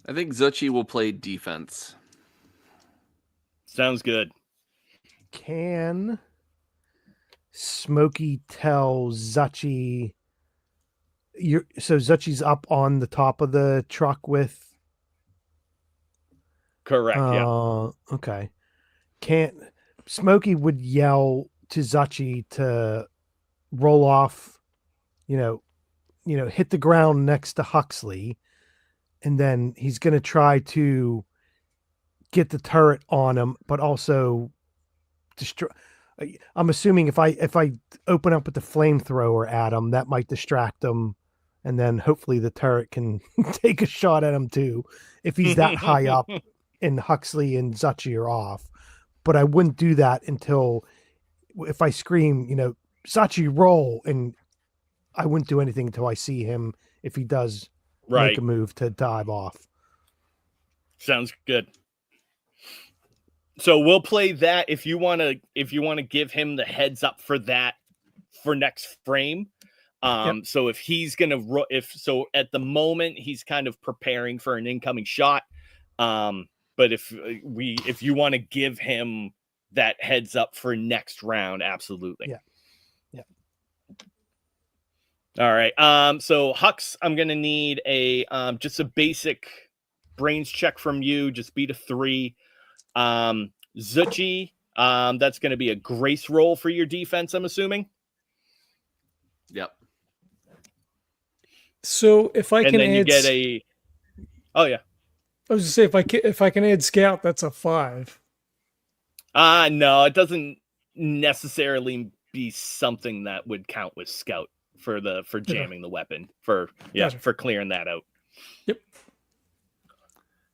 I think Zuchy will play defense. Sounds good. Can Smokey tell Zuchy? So Zuchy's up on the top of the truck with. Correct. Yeah. Okay. Can't Smokey would yell to Zuchy to roll off, hit the ground next to Huxley, and then he's going to try to get the turret on him, but also destroy. I'm assuming if I open up with the flamethrower at him, that might distract him, and then hopefully the turret can take a shot at him too if he's that high up and Huxley and Zuchy are off. But I wouldn't do that until if I scream, Zuchy roll, and I wouldn't do anything until I see him if he does make a move to dive off. Sounds good. So we'll play that if you want to give him the heads up for that for next frame. Yep. So if he's going to at the moment he's kind of preparing for an incoming shot. But if you want to give him that heads up for next round, absolutely. Yeah. All right. So Hux, I'm going to need a just a basic brains check from you. Just beat a 3. Zuchy, that's going to be a grace roll for your defense, I'm assuming. Yep. So if I can then add, you get a. Oh yeah. I was just say if I can add scout, that's a 5. No, it doesn't necessarily be something that would count with scout for jamming the weapon for clearing that out. Yep.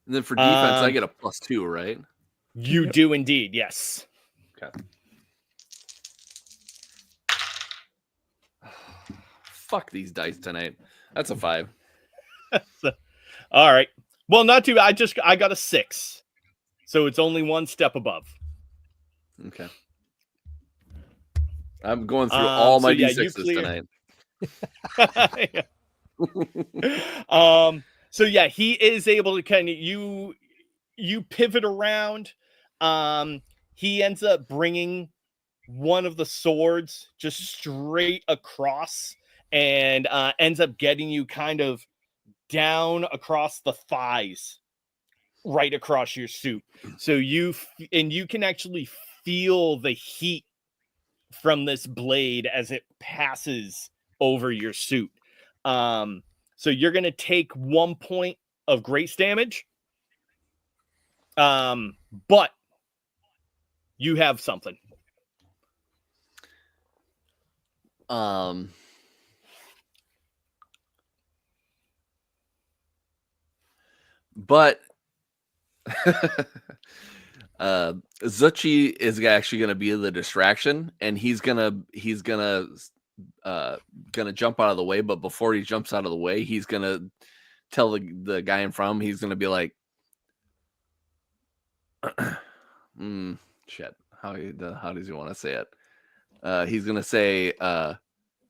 And then for defense, I get a +2, right? You do indeed, yes. Okay. Fuck these dice tonight. That's a 5. All right. Well, not too bad. I got a 6. So it's only one step above. Okay. I'm going through all my D6s tonight. So yeah, he is able to kind of you pivot around. He ends up bringing one of the swords just straight across and ends up getting you kind of down across the thighs, right across your suit. So you can actually feel the heat from this blade as it passes over your suit. So you're going to take 1 point of grace damage. But you have something. But Zuchy is actually going to be the distraction, and he's gonna jump out of the way. But before he jumps out of the way, he's gonna tell the guy in front of him. He's gonna be like, shit. How does he want to say it? He's gonna say,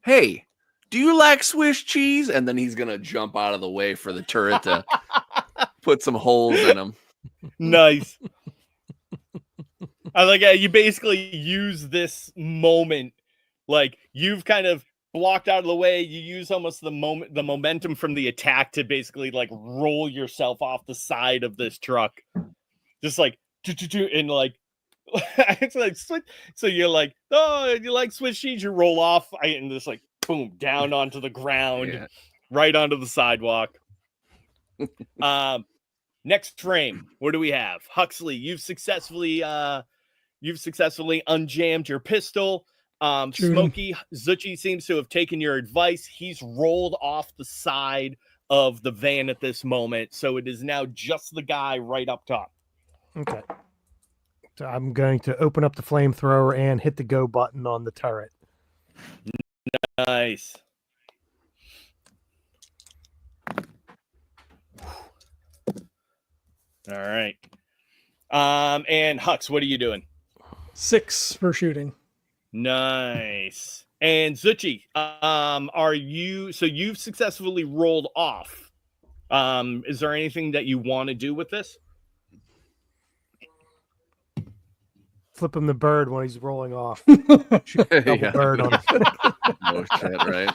"Hey, do you like Swiss cheese?" And then he's gonna jump out of the way for the turret to put some holes in him. Nice. I like how you basically use this moment, like you've kind of blocked out of the way. You use almost the momentum from the attack to basically like roll yourself off the side of this truck, just like and like it's like so you're like, oh, you like Swiss cheese? You roll off and just like boom down onto the ground, right onto the sidewalk. Next frame, what do we have? Huxley, you've successfully unjammed your pistol. Smokey, Zuchy seems to have taken your advice. He's rolled off the side of the van at this moment, so it is now just the guy right up top. Okay. So I'm going to open up the flamethrower and hit the go button on the turret. Nice. All right. And Hux, what are you doing? 6 for shooting. Nice. And Zuchy, are you, so you've successfully rolled off. Is there anything that you want to do with this? Flip him the bird when he's rolling off. Shoot a double Yeah. bird on him. Oh shit, right?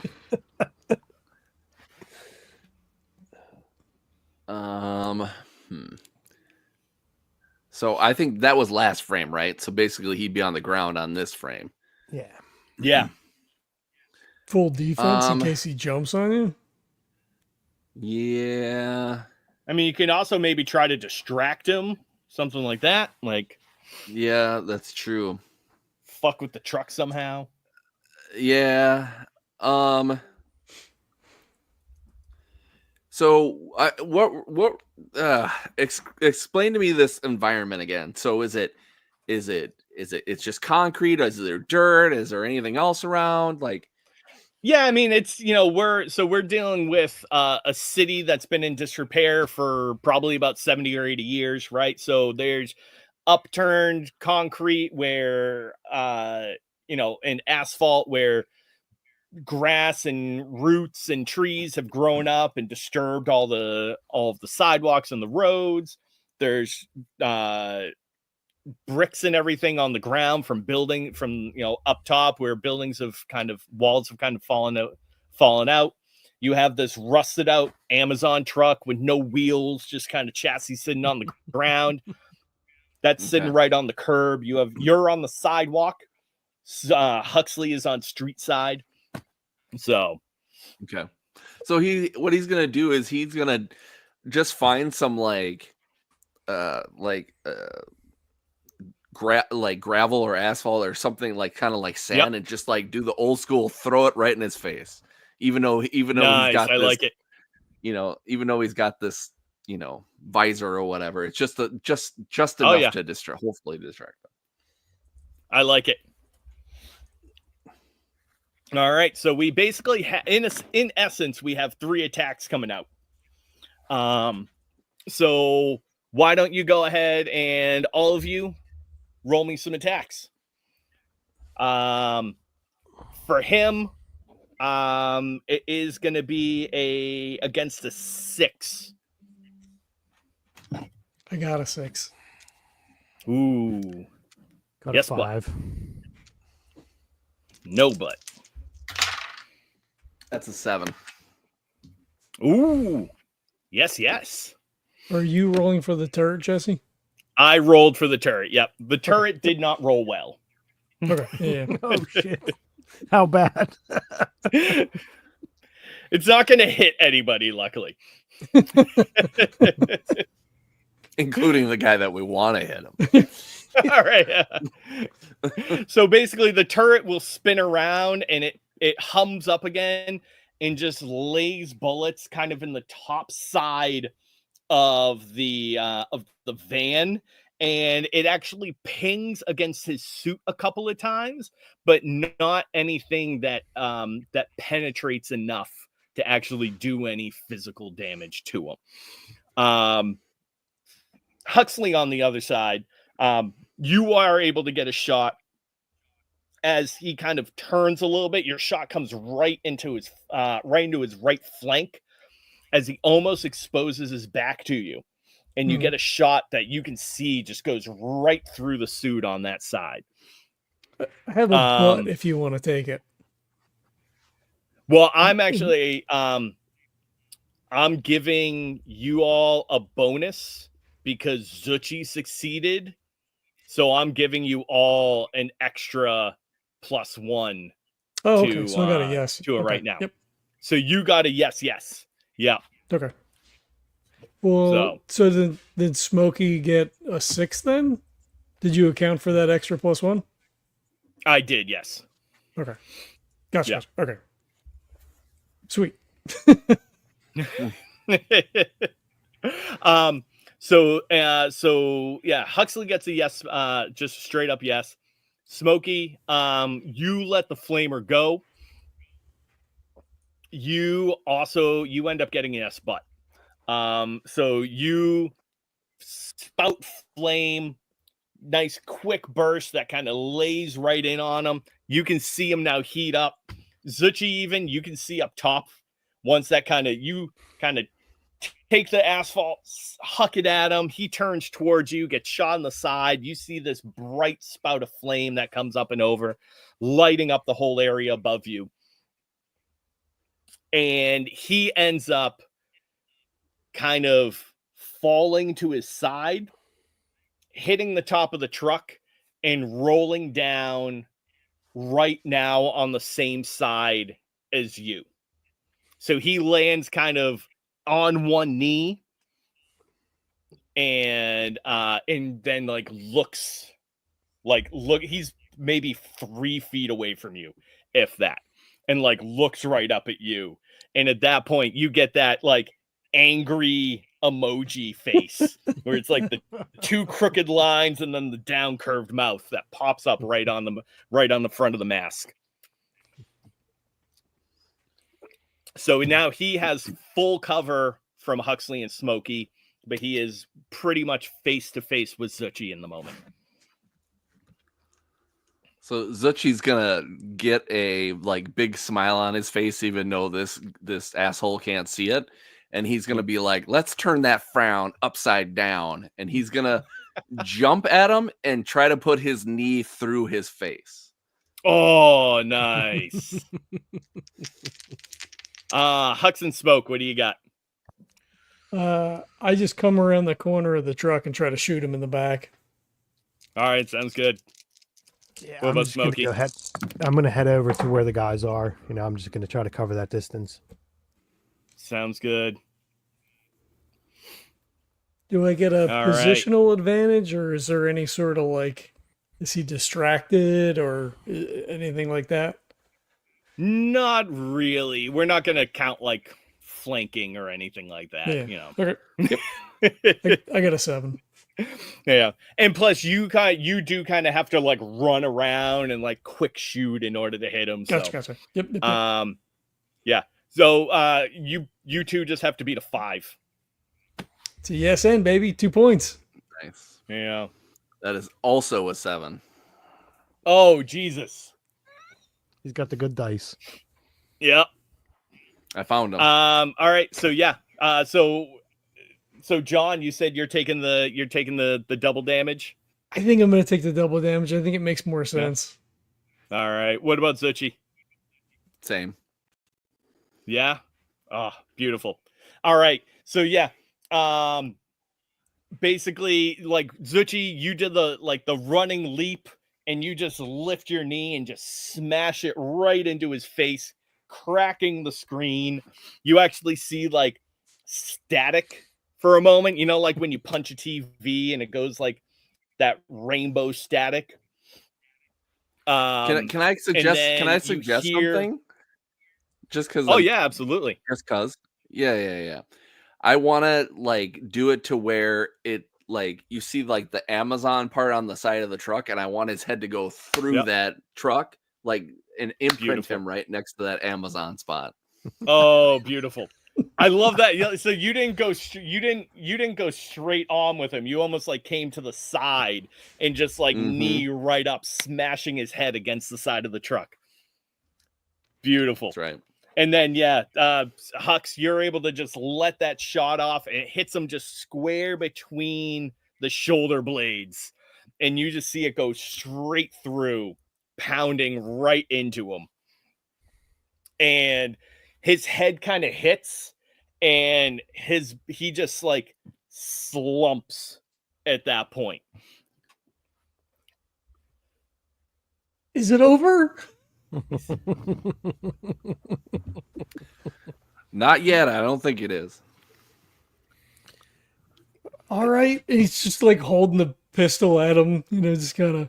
So I think that was last frame, right? So basically he'd be on the ground on this frame. Yeah. Yeah. Full defense in case he jumps on you. Yeah. I mean, you can also maybe try to distract him, something like that. Like, Yeah, that's true. fuck with the truck somehow. Yeah. So explain to me this environment again. So is it it's just concrete? Is there dirt? Is there anything else around? Like, Yeah, I mean, it's, we're dealing with a city that's been in disrepair for probably about 70 or 80 years, right? So there's upturned concrete where, and asphalt where grass and roots and trees have grown up and disturbed all of the sidewalks and the roads. There's bricks and everything on the ground from up top where walls have kind of fallen out. You have this rusted out Amazon truck with no wheels, just kind of chassis sitting on the ground. That's sitting right on the curb. You're on the sidewalk. Huxley is on street side. So, okay. So what he's gonna do is he's gonna just find some gravel or asphalt or something like kind of like sand and just like do the old school throw it right in his face. Even though nice, he's got I this, like it. Even though he's got this, visor or whatever, it's just enough to hopefully distract them. I like it. All right, so we basically in essence we have 3 attacks coming out. So why don't you go ahead and all of you roll me some attacks? For him, it is going to be against a 6. I got a 6. Ooh, Got yes, a 5. No, but That's a 7. ooh, yes. Are you rolling for the turret, Jesse? I rolled for the turret. Yep, the turret did not roll well. Okay. Yeah. Oh shit! How bad? It's not going to hit anybody, luckily. Including the guy that we want to hit him. All right. So basically, the turret will spin around and it hums up again and just lays bullets kind of in the top side of the van, and it actually pings against his suit a couple of times, but not anything that penetrates enough to actually do any physical damage to him. Huxley on the other side, you are able to get a shot as he kind of turns a little bit, your shot comes right into his right flank as he almost exposes his back to you. And you get a shot that you can see just goes right through the suit on that side. I have a butt if you want to take it. Well, I'm actually I'm giving you all a bonus because Zuchy succeeded. So I'm giving you all an extra +1 Oh, to, okay. So I got a yes. to it Okay. right now. Yep. So you got a yes. Yeah. Okay. Well, so then Smokey get a 6 then? Did you account for that extra +1? I did, yes. Okay. Gotcha. Yeah. Okay. Sweet. So yeah, Huxley gets a yes, just straight up yes. Smokey, you let the flamer go. You end up getting a yes, but so you spout flame, nice quick burst that kind of lays right in on him. You can see him now heat up. Zuchy, even you can see up top. Once that you take the asphalt, huck it at him. He turns towards you, gets shot in the side. You see this bright spout of flame that comes up and over, lighting up the whole area above you. And he ends up kind of falling to his side, hitting the top of the truck, and rolling down right now on the same side as you. So he lands kind of on one knee and then looks he's maybe 3 feet away from you, if that, and looks right up at you. And at that point you get that angry emoji face where it's the 2 crooked lines and then the down curved mouth that pops up right on the front of the mask. So now he has full cover from Huxley and Smokey, but he is pretty much face to face with Zuchy in the moment. So Zuchy's gonna get a big smile on his face, even though this asshole can't see it, and he's gonna be like, "Let's turn that frown upside down," and he's gonna jump at him and try to put his knee through his face. Oh, nice. Hux and Smoke, what do you got? I just come around the corner of the truck and try to shoot him in the back. All right, sounds good. Yeah, what about Smokey? I'm gonna head over to where the guys are. I'm just gonna try to cover that distance. Sounds good. Do I get a positional advantage, or is there any sort of is he distracted or anything like that? Not really. We're not going to count flanking or anything like that. Yeah. Okay. I got a 7. Yeah, and plus you do kind of have to run around and quick shoot in order to hit him. Gotcha. Yep. Yeah. So you two just have to beat a 5. It's a yes and baby, 2 points. Nice. Yeah. That is also a 7. Oh Jesus. He's got the good dice. Yep. I found him. All right. So yeah. So John, you said you're taking the double damage. I think I'm going to take the double damage. I think it makes more sense. Yeah. All right. What about Zuchy? Same. Yeah. Oh, beautiful. All right. So yeah. Basically, Zuchy, you did the running leap, and you just lift your knee and just smash it right into his face, cracking the screen. You actually see static for a moment, when you punch a TV and it goes that rainbow static. Can I suggest something? Just because. Oh yeah, absolutely. Just because. Yeah. I want to do it to where it you see the Amazon part on the side of the truck, and I want his head to go through that truck and imprint him right next to that Amazon spot. Oh, beautiful. I love that. Yeah, so you didn't go you didn't go straight on with him. You almost like came to the side and just like knee right up, smashing his head against the side of the truck. Beautiful. That's right. And then Hux, you're able to just let that shot off, and it hits him just square between the shoulder blades, and you just see it go straight through, pounding right into him. And his head kind of hits, and he just like slumps at that point. Is it over? Not yet. I don't think it is. All right. And he's just like holding the pistol at him, just kind of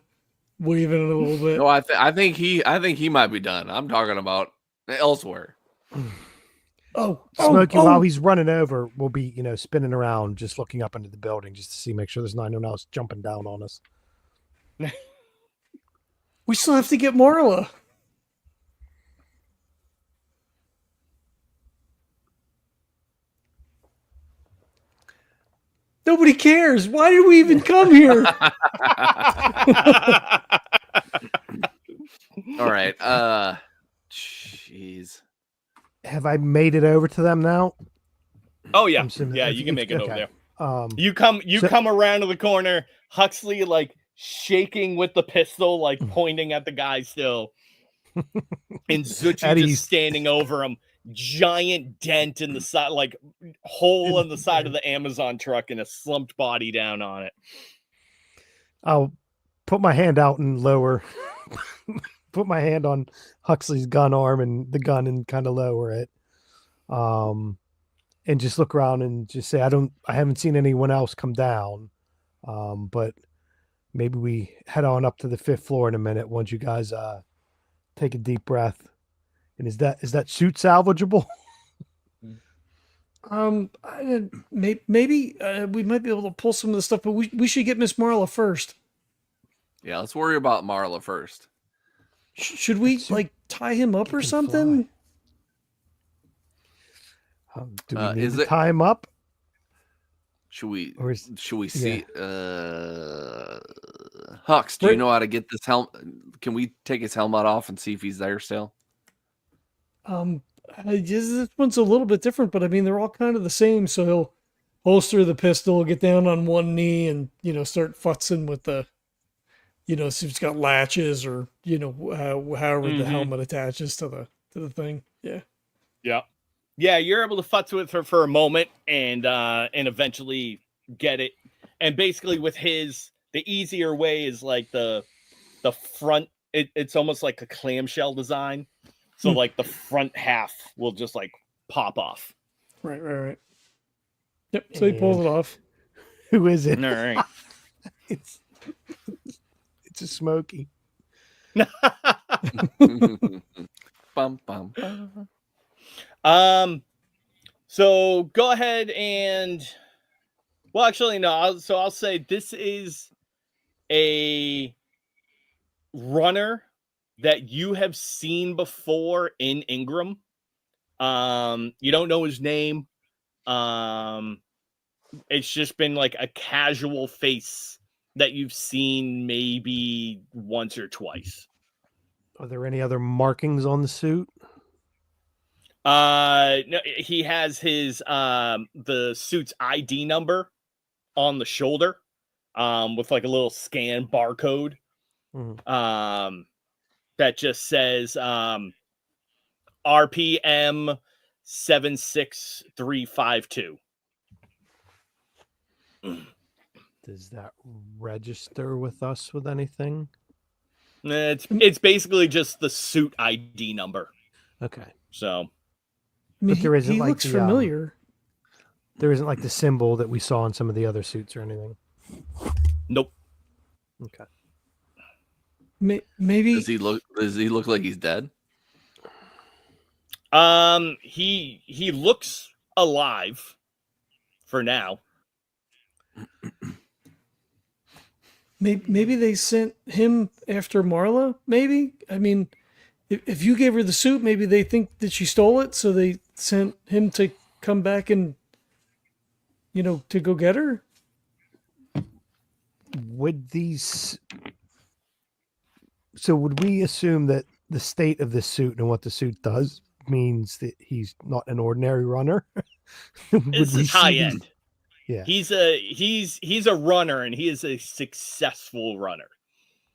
waving it a little bit. No, I think he might be done. I'm talking about elsewhere. Smokey, while he's running over, will be, spinning around, just looking up into the building just to make sure there's no one else jumping down on us. We still have to get Marla. Nobody cares. Why did we even come here? All right. Jeez. Have I made it over to them now? Oh yeah, yeah. You can make it over there. You come around to the corner. Huxley like shaking with the pistol, like pointing at the guy still, and Zuchy just standing over him. Giant dent in the side, like hole in the side of the Amazon truck, and a slumped body down on it. I'll put my hand out and lower, put my hand on Huxley's gun arm and the gun and kind of lower it. And just look around and just say, I haven't seen anyone else come down. But maybe we head on up to the 5th floor in a minute once you guys take a deep breath. And is that suit salvageable? Maybe we might be able to pull some of the stuff, but we should get Miss Marla first. Yeah, let's worry about Marla first. Should we like tie him up or something? Do we need to tie him up? Should we Yeah. see? Hux, do you know how to get this helmet? Can we take his helmet off and see if he's there still? This one's a little bit different, but I mean they're all kind of the same. So he'll holster the pistol, get down on one knee, and start futzing with the, see if it's got latches or however the helmet attaches to the thing. Yeah. You're able to futz with her for a moment and eventually get it. And basically, with the easier way is like the front. It's almost like a clamshell design. So like the front half will just like pop off. Right. Yep. So he pulls it off. Who is it? All right. It's a Smokey. Bum, bum, bum. So go ahead and, well, actually no. I'll say this is a runner that you have seen before in Ingram. You don't know his name. It's just been like a casual face that you've seen maybe once or twice. Are there any other markings on the suit? No, he has his the suit's ID number on the shoulder, with like a little scan barcode. That just says RPM 76352. Does that register with us with anything? It's basically just the suit ID number. Okay. So, I mean, but there isn't he like looks familiar. There isn't like the symbol that we saw in some of the other suits or anything. Nope. Okay. Maybe Does he look like he's dead? He looks alive for now. Maybe they sent him after Marla. Maybe, I mean, if you gave her the suit, maybe they think that she stole it, so they sent him to come back and, to go get her? Would these? So would we assume that the state of this suit and what the suit does means that he's not an ordinary runner? This is high end. Yeah. He's a runner, and he is a successful runner.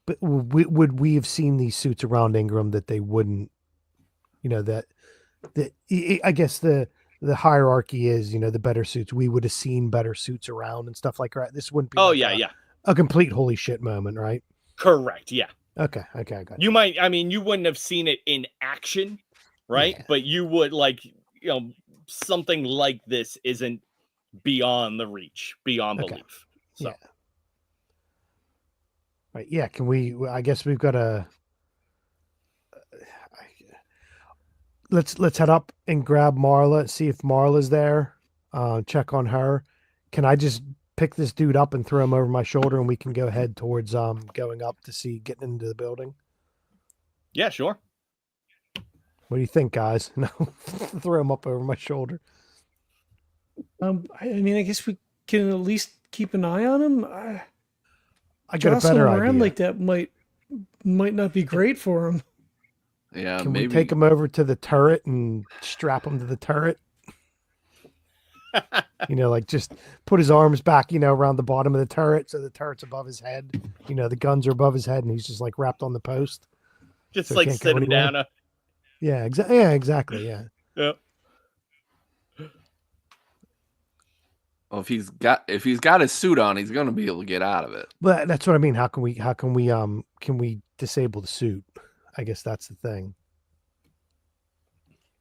But would we have seen these suits around Ingram that they wouldn't, that I guess the hierarchy is, the better suits, we would have seen better suits around and stuff like that. This wouldn't be a complete holy shit moment, right? Correct. Yeah. Okay, I got it. You wouldn't have seen it in action, right? Yeah. But you would, something like this isn't beyond the reach, beyond belief. So. Yeah. Right. Yeah. Can we? I guess we've got to. Let's head up and grab Marla. See if Marla's there. Check on her. Can I just pick this dude up and throw him over my shoulder, and we can go head towards going up to see getting into the building? Yeah, sure. What do you think, guys? No, throw him up over my shoulder. I guess we can at least keep an eye on him. I got a better idea. Around like that might not be great for him. Yeah, can maybe we take him over to the turret and strap him to the turret? Just put his arms back, around the bottom of the turret, so the turret's above his head. The guns are above his head, and he's just like wrapped on the post. Just so sit him down. Yeah, exactly. Yeah, exactly. Yeah. Yep. Well, if he's got his suit on, he's going to be able to get out of it. But that's what I mean. How can we disable the suit? I guess that's the thing.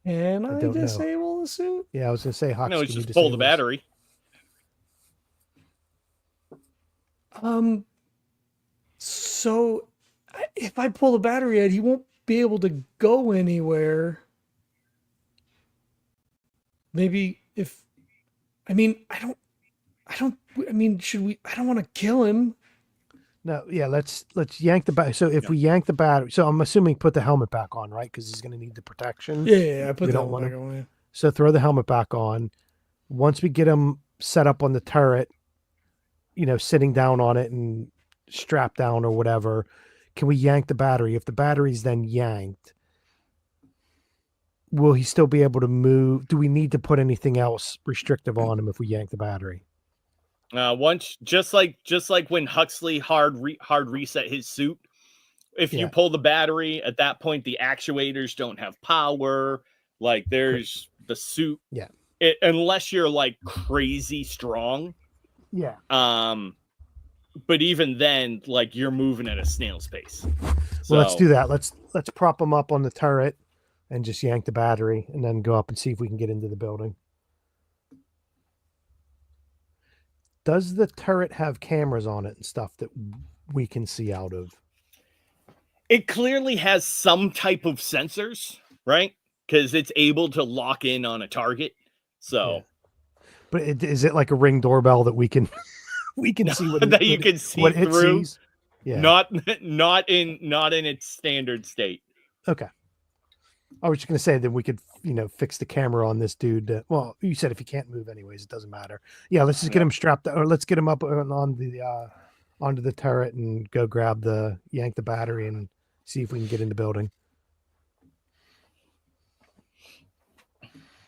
Can I disable the suit? Yeah, I was going to say, no, it's just pull the battery. So if I pull the battery out, he won't be able to go anywhere. Maybe I don't want to kill him. No, yeah, let's yank the battery. So if we yank the battery, so I'm assuming put the helmet back on, right? Because he's going to need the protection. Yeah, I put the helmet back on. Yeah. So throw the helmet back on. Once we get him set up on the turret, sitting down on it and strapped down or whatever, can we yank the battery? If the battery's then yanked, will he still be able to move? Do we need to put anything else restrictive on him if we yank the battery? Once, just like when Huxley hard reset his suit, if you pull the battery at that point, the actuators don't have power. Like there's the suit. Yeah. Unless you're like crazy strong. Yeah. But even then, like you're moving at a snail's pace. Well, let's do that. Let's prop him up on the turret and just yank the battery and then go up and see if we can get into the building. Does the turret have cameras on it and stuff that we can see out of? It clearly has some type of sensors, right? Because it's able to lock in on a target. So, yeah. But is it like a Ring doorbell that we can see what that you can see what through? It sees? Yeah. Not in its standard state. Okay. I was just going to say that we could, fix the camera on this dude. Well, you said if he can't move anyways, it doesn't matter. Yeah, let's just get him strapped, or let's get him up on the onto the turret and go yank the battery and see if we can get in the building.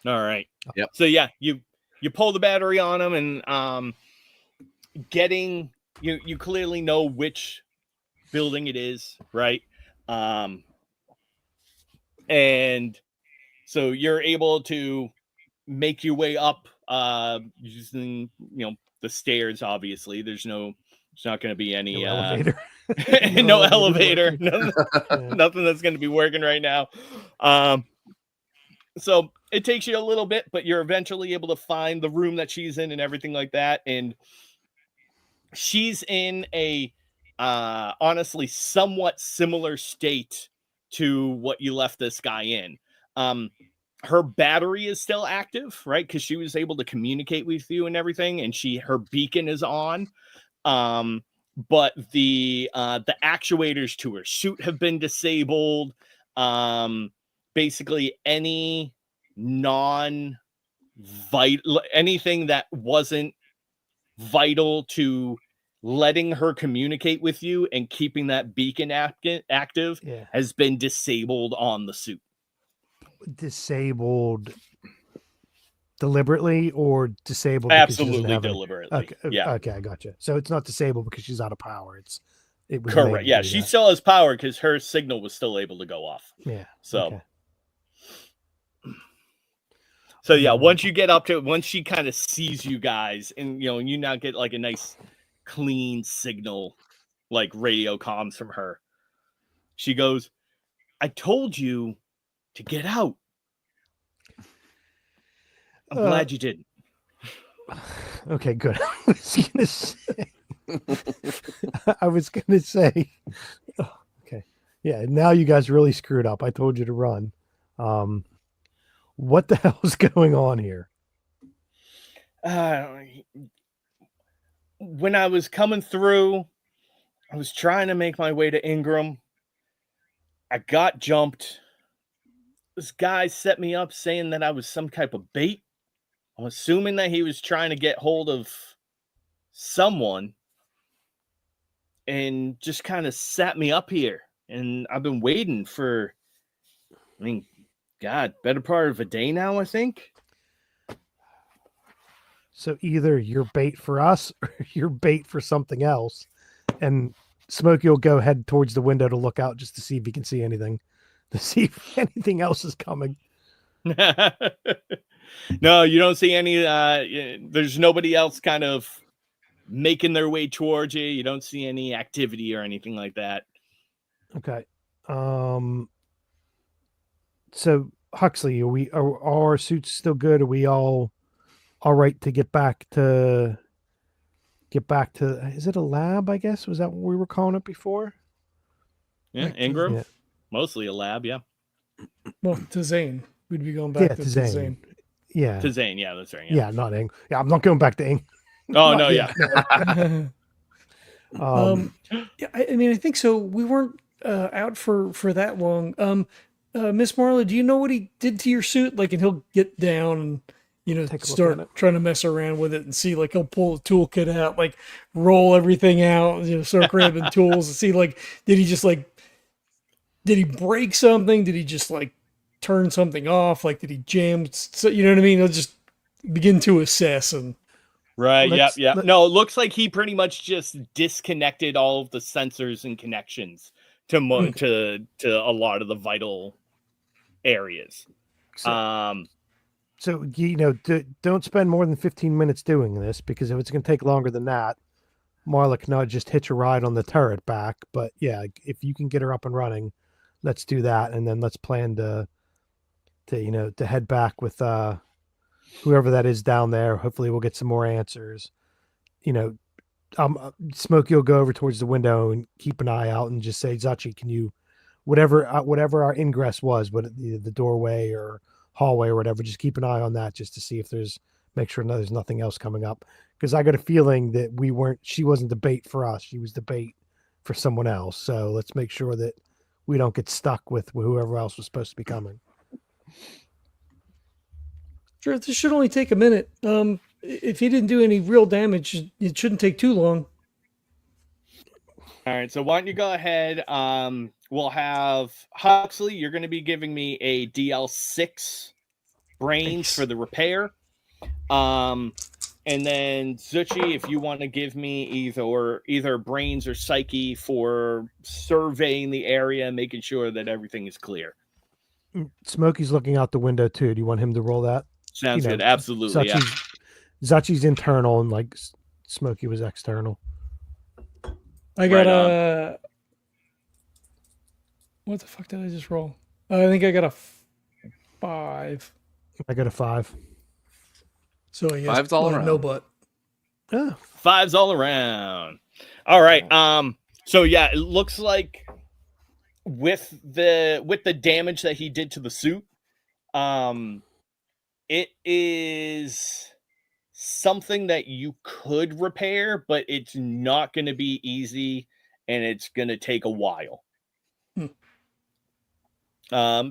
All right. Yep. So yeah, you pull the battery on him, and you clearly know which building it is, right? And so you're able to make your way up using the stairs. Obviously, there's not going to be any elevator. no elevator. Nothing that's going to be working right now. So it takes you a little bit, but you're eventually able to find the room that she's in and everything like that. And she's in a honestly somewhat similar state to what you left this guy in. Her battery is still active, right? Because she was able to communicate with you and everything, and her beacon is on. But the actuators to her suit have been disabled. Basically, any non anything that wasn't vital to letting her communicate with you and keeping that beacon active has been disabled on the suit. Disabled deliberately or disabled because absolutely she doesn't have deliberately? Okay, I gotcha. So it's not disabled because she's out of power. It was correct. Yeah, she still has power because her signal was still able to go off. Yeah. So okay. So yeah, once she kind of sees you guys, and you now get like a nice clean signal, like radio comms from her. She goes, "I told you to get out. I'm glad you didn't." Okay, good. I was gonna say, okay, yeah. Now you guys really screwed up. I told you to run. What the hell is going on here? When I was coming through, I was trying to make my way to Ingram. I got jumped. This guy set me up saying that I was some type of bait. I'm assuming that he was trying to get hold of someone and just kind of sat me up here. And I've been waiting for, better part of a day now, I think. So either you're bait for us or you're bait for something else. And Smokey will go head towards the window to look out just to see if he can see anything, to see if anything else is coming. No, you don't see any. There's nobody else kind of making their way towards you. You don't see any activity or anything like that. Okay. So Huxley, are our suits still good? Are we all right to get back to? Is it a lab? I guess was that what we were calling it before? Yeah, Ingram. Yeah. Mostly a lab. Yeah. Well, to Zane, we'd be going back to Zane. Yeah, to Zane. Yeah, that's right. Yeah, not Ing. Yeah, I'm not going back to Ing. Oh no, yeah. Yeah, I think so. We weren't out for that long. Miss Marla, do you know what he did to your suit? Like, and he'll get down and start trying to mess around with it and see, like, he'll pull the toolkit out, like roll everything out, start grabbing tools and see, like, did he break something? Did he just like turn something off? Like, did he jam? So, you know what I mean? He'll just begin to assess and. Right. Yeah. No, it looks like he pretty much just disconnected all of the sensors and connections to a lot of the vital areas. So don't spend more than 15 minutes doing this, because if it's going to take longer than that, Marla cannot just hitch a ride on the turret back. But yeah, if you can get her up and running, let's do that, and then let's plan to head back with whoever that is down there. Hopefully we'll get some more answers. Smokey will go over towards the window and keep an eye out and just say, Zuchy, can you, whatever our ingress was, but the doorway or hallway or whatever, just keep an eye on that just to see if make sure there's nothing else coming up. Because I got a feeling that she wasn't the bait for us. She was the bait for someone else. So let's make sure that we don't get stuck with whoever else was supposed to be coming. Sure, this should only take a minute. If he didn't do any real damage, it shouldn't take too long. All right, so why don't you go ahead? We'll have Huxley. You're going to be giving me a DL6 brains for the repair. And then Zuchy, if you want to give me either brains or psyche for surveying the area, making sure that everything is clear. Smokey's looking out the window too. Do you want him to roll that? Sounds good. Absolutely. Zuchy's internal and like Smokey was external. I got what the fuck did I just roll? I think I got a 5. I got a 5. So I guess 5's all around. No butt. Yeah. 5's all around. All right. So yeah, it looks like with the damage that he did to the suit, it is something that you could repair, but it's not going to be easy and it's going to take a while.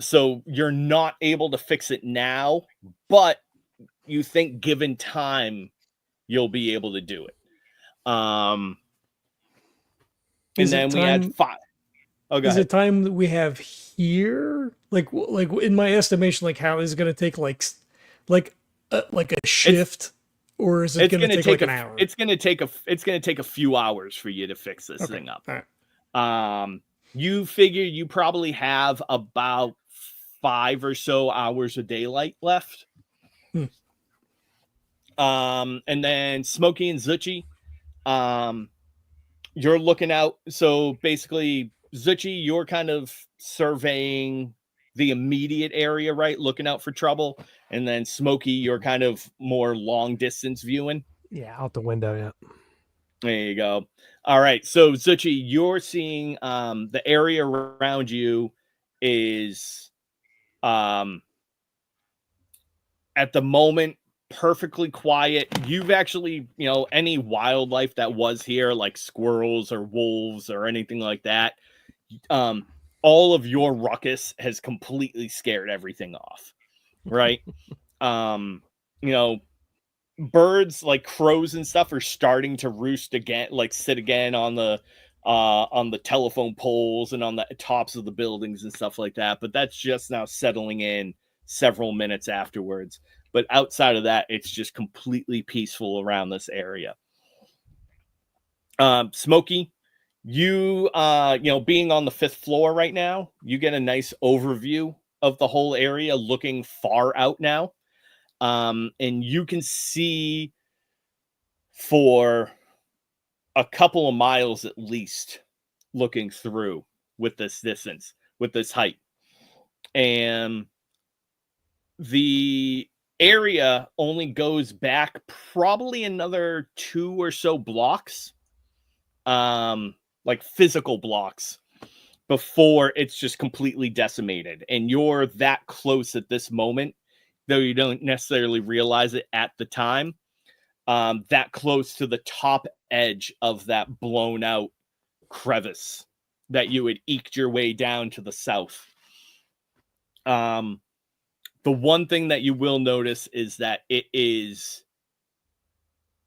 So you're not able to fix it now, but you think given time, you'll be able to do it. And then we had 5. Oh, go is ahead. it time that we have here? Like in my estimation, like how is it going to take like a shift, or is it going to take like an hour? It's going to take a few hours for you to fix this thing up. All right. You figure you probably have about 5 or so hours of daylight left. And then Smokey and Zuchy, you're looking out. So basically, Zuchy, you're kind of surveying the immediate area, right? Looking out for trouble. And then Smokey, you're kind of more long distance viewing. Yeah, out the window. Yeah. There you go. All right. So Zuchy, you're seeing the area around you is at the moment perfectly quiet. You've actually, any wildlife that was here, like squirrels or wolves or anything like that, all of your ruckus has completely scared everything off, right? Birds like crows and stuff are starting to roost again, like sit again on the telephone poles and on the tops of the buildings and stuff like that. But that's just now settling in several minutes afterwards. But outside of that, it's just completely peaceful around this area. Smokey, you being on the 5th floor right now, you get a nice overview of the whole area looking far out now. And you can see for a couple of miles at least looking through with this distance, with this height. And the area only goes back probably another 2 or so blocks, like physical blocks, before it's just completely decimated. And you're that close at this moment, though you don't necessarily realize it at the time, that close to the top edge of that blown out crevice that you had eked your way down to the south. The one thing that you will notice is that it is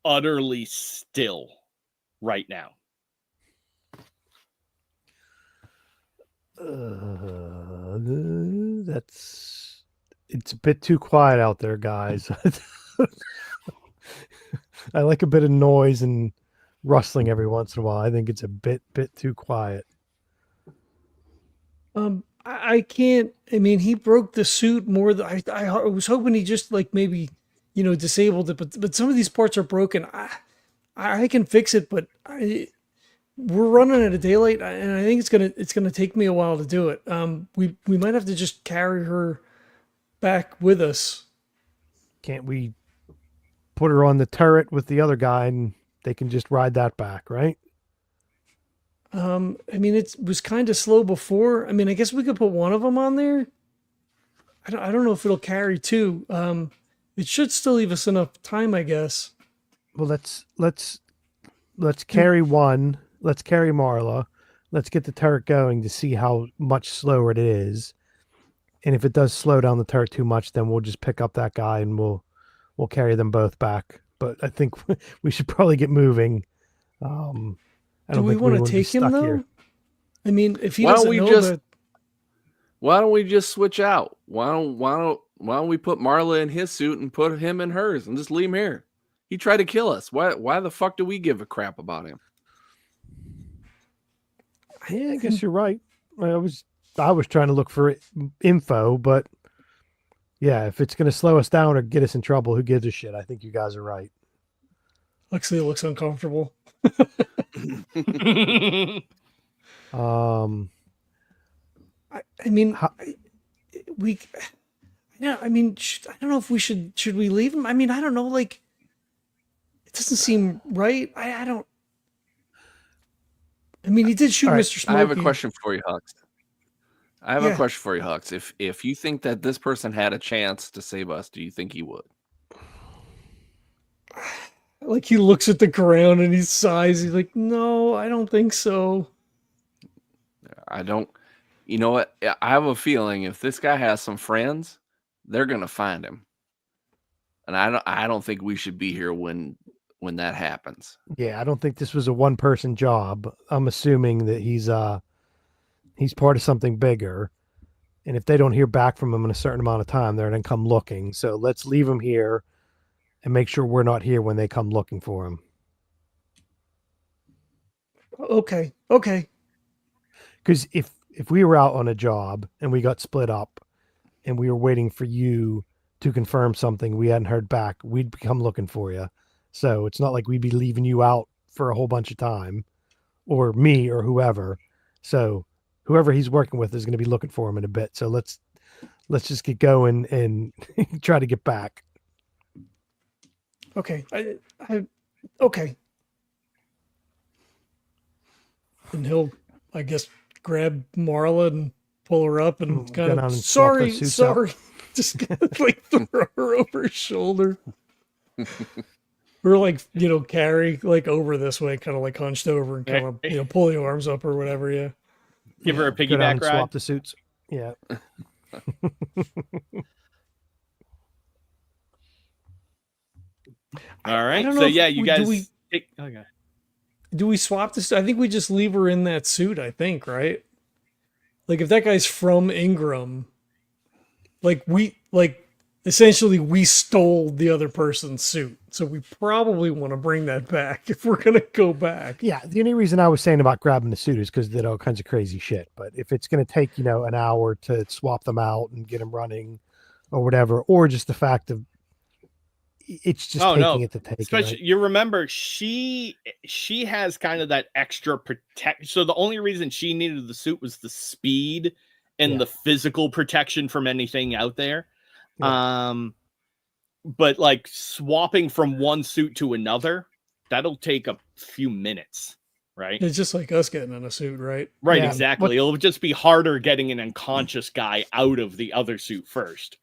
utterly still right now. It's a bit too quiet out there, guys. I like a bit of noise and rustling every once in a while. I think it's a bit too quiet. I can't. I mean, he broke the suit more than I was hoping he just like maybe disabled it, but some of these parts are broken. I can fix it, but we're running out of daylight, and I think it's gonna take me a while to do it. We might have to just carry her back with us. Can't we put her on the turret with the other guy and they can just ride that back, right? I mean, it was kind of slow before. I mean, I guess we could put one of them on there. I don't know if it'll carry 2. It should still leave us enough time, I guess. Well, let's carry one. Let's carry Marla. Let's get the turret going to see how much slower it is. And if it does slow down the turret too much, then we'll just pick up that guy and we'll carry them both back. But I think we should probably get moving. Do we want to take him though? Here. I mean, if he doesn't know that, why don't we just switch out? Why don't we put Marla in his suit and put him in hers and just leave him here? He tried to kill us. Why the fuck do we give a crap about him? Yeah, I guess you're right. I was trying to look for info, but yeah, if it's going to slow us down or get us in trouble, who gives a shit? I think you guys are right. Huxley looks uncomfortable. I mean, I mean, I don't know if we should we leave him? I mean, I don't know, like, it doesn't seem right. I mean, he did shoot Mr. Smokey. I have a question for you, Hux. A question for you, Hux. If you think that this person had a chance to save us, do you think he would? Like, he looks at the ground and he sighs. He's like, no, I don't think so. I don't. You know what? I have a feeling if this guy has some friends, they're going to find him. And I don't think we should be here when that happens. Yeah, I don't think this was a one-person job. I'm assuming that he's part of something bigger. And if they don't hear back from him in a certain amount of time, they're going to come looking. So let's leave him here and make sure we're not here when they come looking for him. Okay. Because if we were out on a job and we got split up and we were waiting for you to confirm something we hadn't heard back, we'd come looking for you. So it's not like we'd be leaving you out for a whole bunch of time, or me or whoever. So whoever he's working with is going to be looking for him in a bit. So let's just get going and try to get back. Okay. Okay. And he'll, I guess, grab Marla and pull her up and Go kind down of, and swap the suits out. sorry. Just kind of like throw her over his shoulder. Or like, carry like over this way, kind of like hunched over and kind of, pull the arms up or whatever. Yeah. Give her a Go down piggyback and ride. swap the suits. Yeah. All right. don't So know if yeah, you we- guys. Do we swap this? I think we just leave her in that suit, I think, right? Like if that guy's from Ingram, essentially we stole the other person's suit. So we probably want to bring that back if we're going to go back. Yeah. The only reason I was saying about grabbing the suit is because they did all kinds of crazy shit. But if it's going to take, an hour to swap them out and get them running or whatever, or just the fact of it's just taking it to take Especially, it. Right? you remember she has kind of that extra protect. So the only reason she needed the suit was the speed and the physical protection from anything out there. Yeah. But like swapping from one suit to another, that'll take a few minutes, right? It's just like us getting in a suit, right? Right, Yeah. exactly. It'll just be harder getting an unconscious guy out of the other suit first.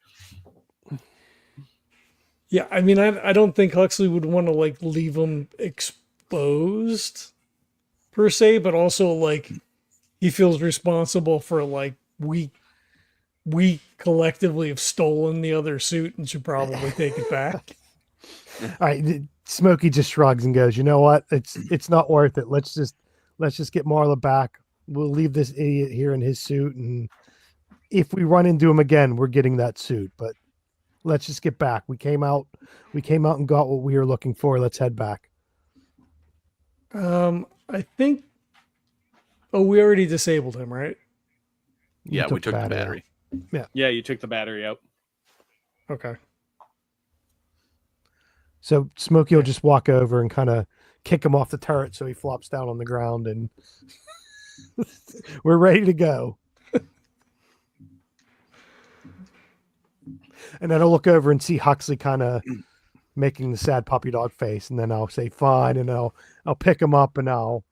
Yeah, I mean, I don't think Huxley would want to like leave him exposed per se, but also like he feels responsible for like we collectively have stolen the other suit and should probably take it back. All right. Smokey just shrugs and goes, "You know what? It's not worth it. Let's just get Marla back. We'll leave this idiot here in his suit, and if we run into him again, we're getting that suit. But let's just get back. We came out and got what we were looking for. Let's head back." I think. Oh, we already disabled him, right? Yeah, we took the battery. Yeah, you took the battery out. Okay. So Smokey will just walk over and kind of kick him off the turret so he flops down on the ground, and we're ready to go. And then I'll look over and see Huxley kind of making the sad puppy dog face, and then I'll say fine, and I'll pick him up and I'll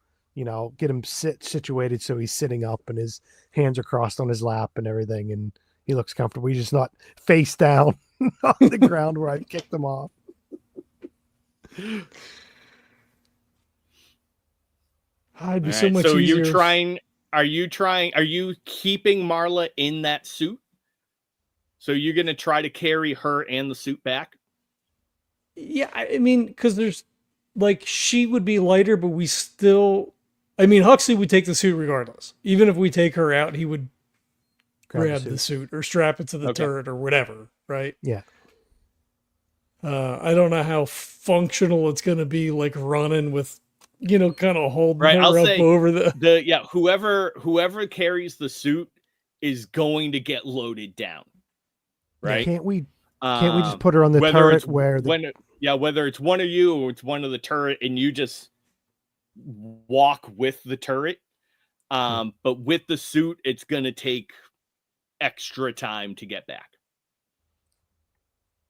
get him situated so he's sitting up and his hands are crossed on his lap and everything, and he looks comfortable. He's just not face down on the ground where I kicked him off. I'd be All so right, much so easier. are you keeping Marla in that suit? So you're going to try to carry her and the suit back? Yeah, I mean, because there's like she would be lighter, but we still. I mean, Huxley would take the suit regardless. Even if we take her out, he would grab the suit or strap it to the turret or whatever, right? Yeah. I don't know how functional it's going to be, like running with, kind of holding Right, her I'll up say over the. Whoever carries the suit is going to get loaded down. Right? Can't we just put her on the turret whether it's one of you or it's one of the turret and you just walk with the turret. But with the suit, it's going to take extra time to get back.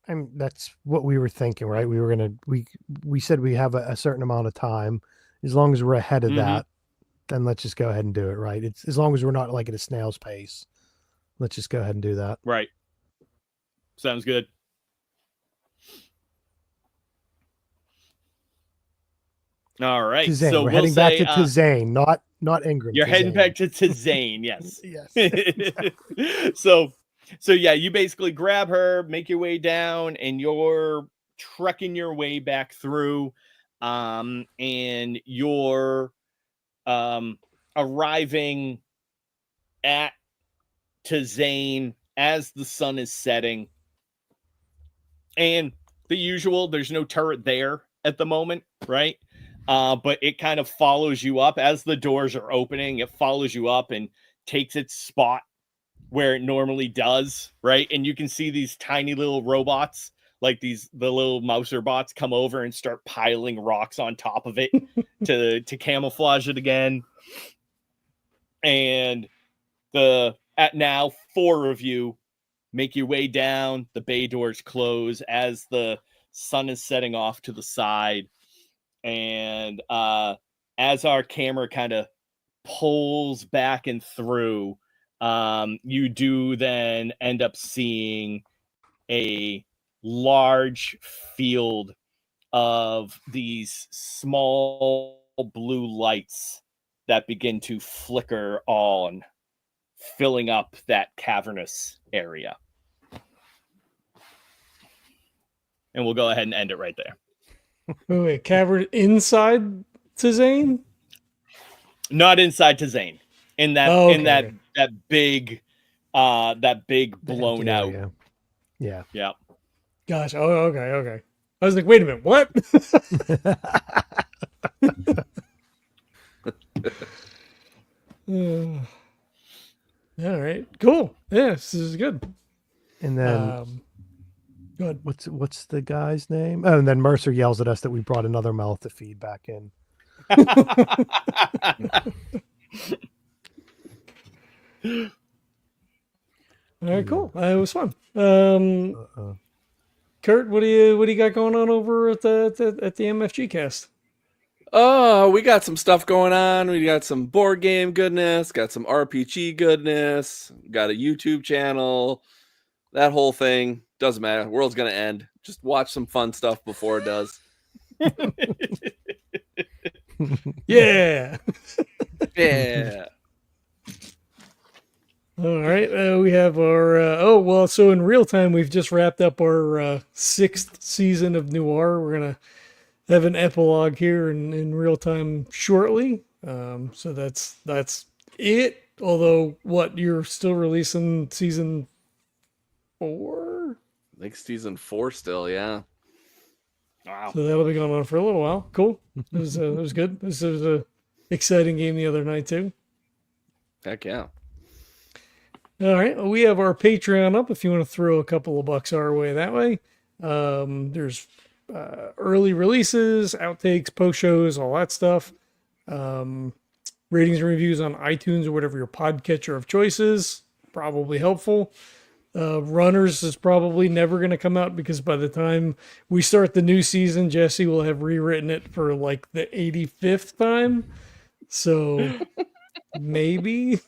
I mean, that's what we were thinking, right? We said we have a certain amount of time. As long as we're ahead of that, then let's just go ahead and do it, right? It's as long as we're not like at a snail's pace. Let's just go ahead and do that. Right. Sounds good. All right. Tizane. So we're heading back to Tizane, not Ingram. You're Tizane. heading back to Tizane, yes. Yes. So So yeah, you basically grab her, make your way down, and you're trekking your way back through, and you're arriving at Zane as the sun is setting. And the usual, there's no turret there at the moment, right? But it kind of follows you up as the doors are opening. It follows you up and takes its spot where it normally does, right? And you can see these tiny little robots, like the little mouser bots, come over and start piling rocks on top of it to camouflage it again. And at now 4 of you make your way down. The bay doors close as the sun is setting off to the side. And as our camera kind of pulls back and through, you do then end up seeing a large field of these small blue lights that begin to flicker on, filling up that cavernous area. And we'll go ahead and end it right there. Wait, cavern inside Zane? Not inside to Zane. In that that big blown out. Yeah. Yeah. Gosh. Oh, okay. I was like, wait a minute, what? All right, cool. Yeah, this is good. And then go ahead. what's the guy's name? Oh, and then Mercer yells at us that we brought another mouth to feed back in. All right, cool. It was fun. Kurt, what do you got going on over at the MFG cast? Oh, we got some stuff going on. We got some board game goodness, got some RPG goodness, got a YouTube channel, that whole thing. Doesn't matter. The world's going to end. Just watch some fun stuff before it does. Yeah. Yeah. All right. We have our, so in real time, we've just wrapped up our 6th season of Noir. We're going to have an epilogue here in real time shortly. So that's it. Although, you're still releasing season 4? I think season 4 still, yeah. Wow. So that'll be going on for a little while. Cool. It was good. This was a exciting game the other night too. Heck yeah. All right. Well, we have our Patreon up if you want to throw a couple of bucks our way that way. There's early releases, outtakes, post shows, all that stuff. Ratings and reviews on iTunes or whatever your podcatcher of choice is. Probably helpful. Runners is probably never going to come out because by the time we start the new season, Jesse will have rewritten it for like the 85th time. So maybe.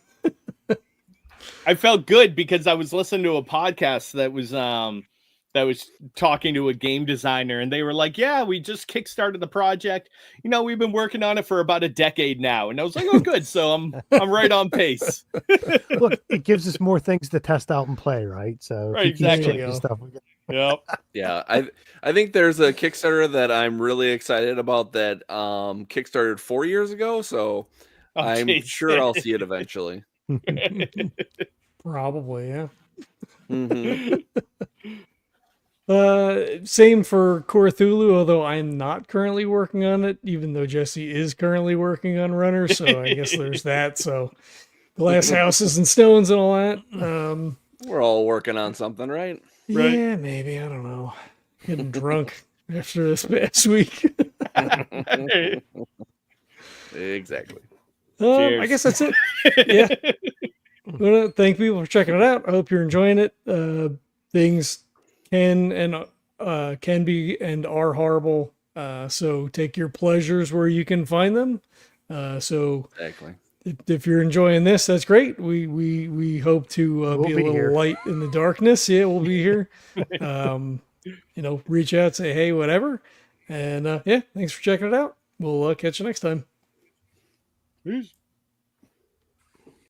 I felt good because I was listening to a podcast that was talking to a game designer, and they were like, yeah, we just kickstarted the project. We've been working on it for about a decade now. And I was like, oh, good. So I'm right on pace. Look, it gives us more things to test out and play, right? So right, exactly. Stuff. Yep. Yeah, I think there's a Kickstarter that I'm really excited about that kickstarted 4 years ago. So I'm sure I'll see it eventually. Probably, yeah. Mm-hmm. Same for Cthulhu, although I'm not currently working on it, even though Jesse is currently working on Runner, so I guess there's that. So glass houses and stones and all that. We're all working on something, right? Yeah, maybe. I don't know. Getting drunk after this past week. Exactly. I guess that's it. Yeah. I want to thank people for checking it out. I hope you're enjoying it. Things can be and are horrible. So take your pleasures where you can find them. So exactly. If you're enjoying this, that's great. We hope to be a little here. light in the darkness. Yeah, we'll be here. Reach out, say hey, whatever. And thanks for checking it out. We'll catch you next time. Peace.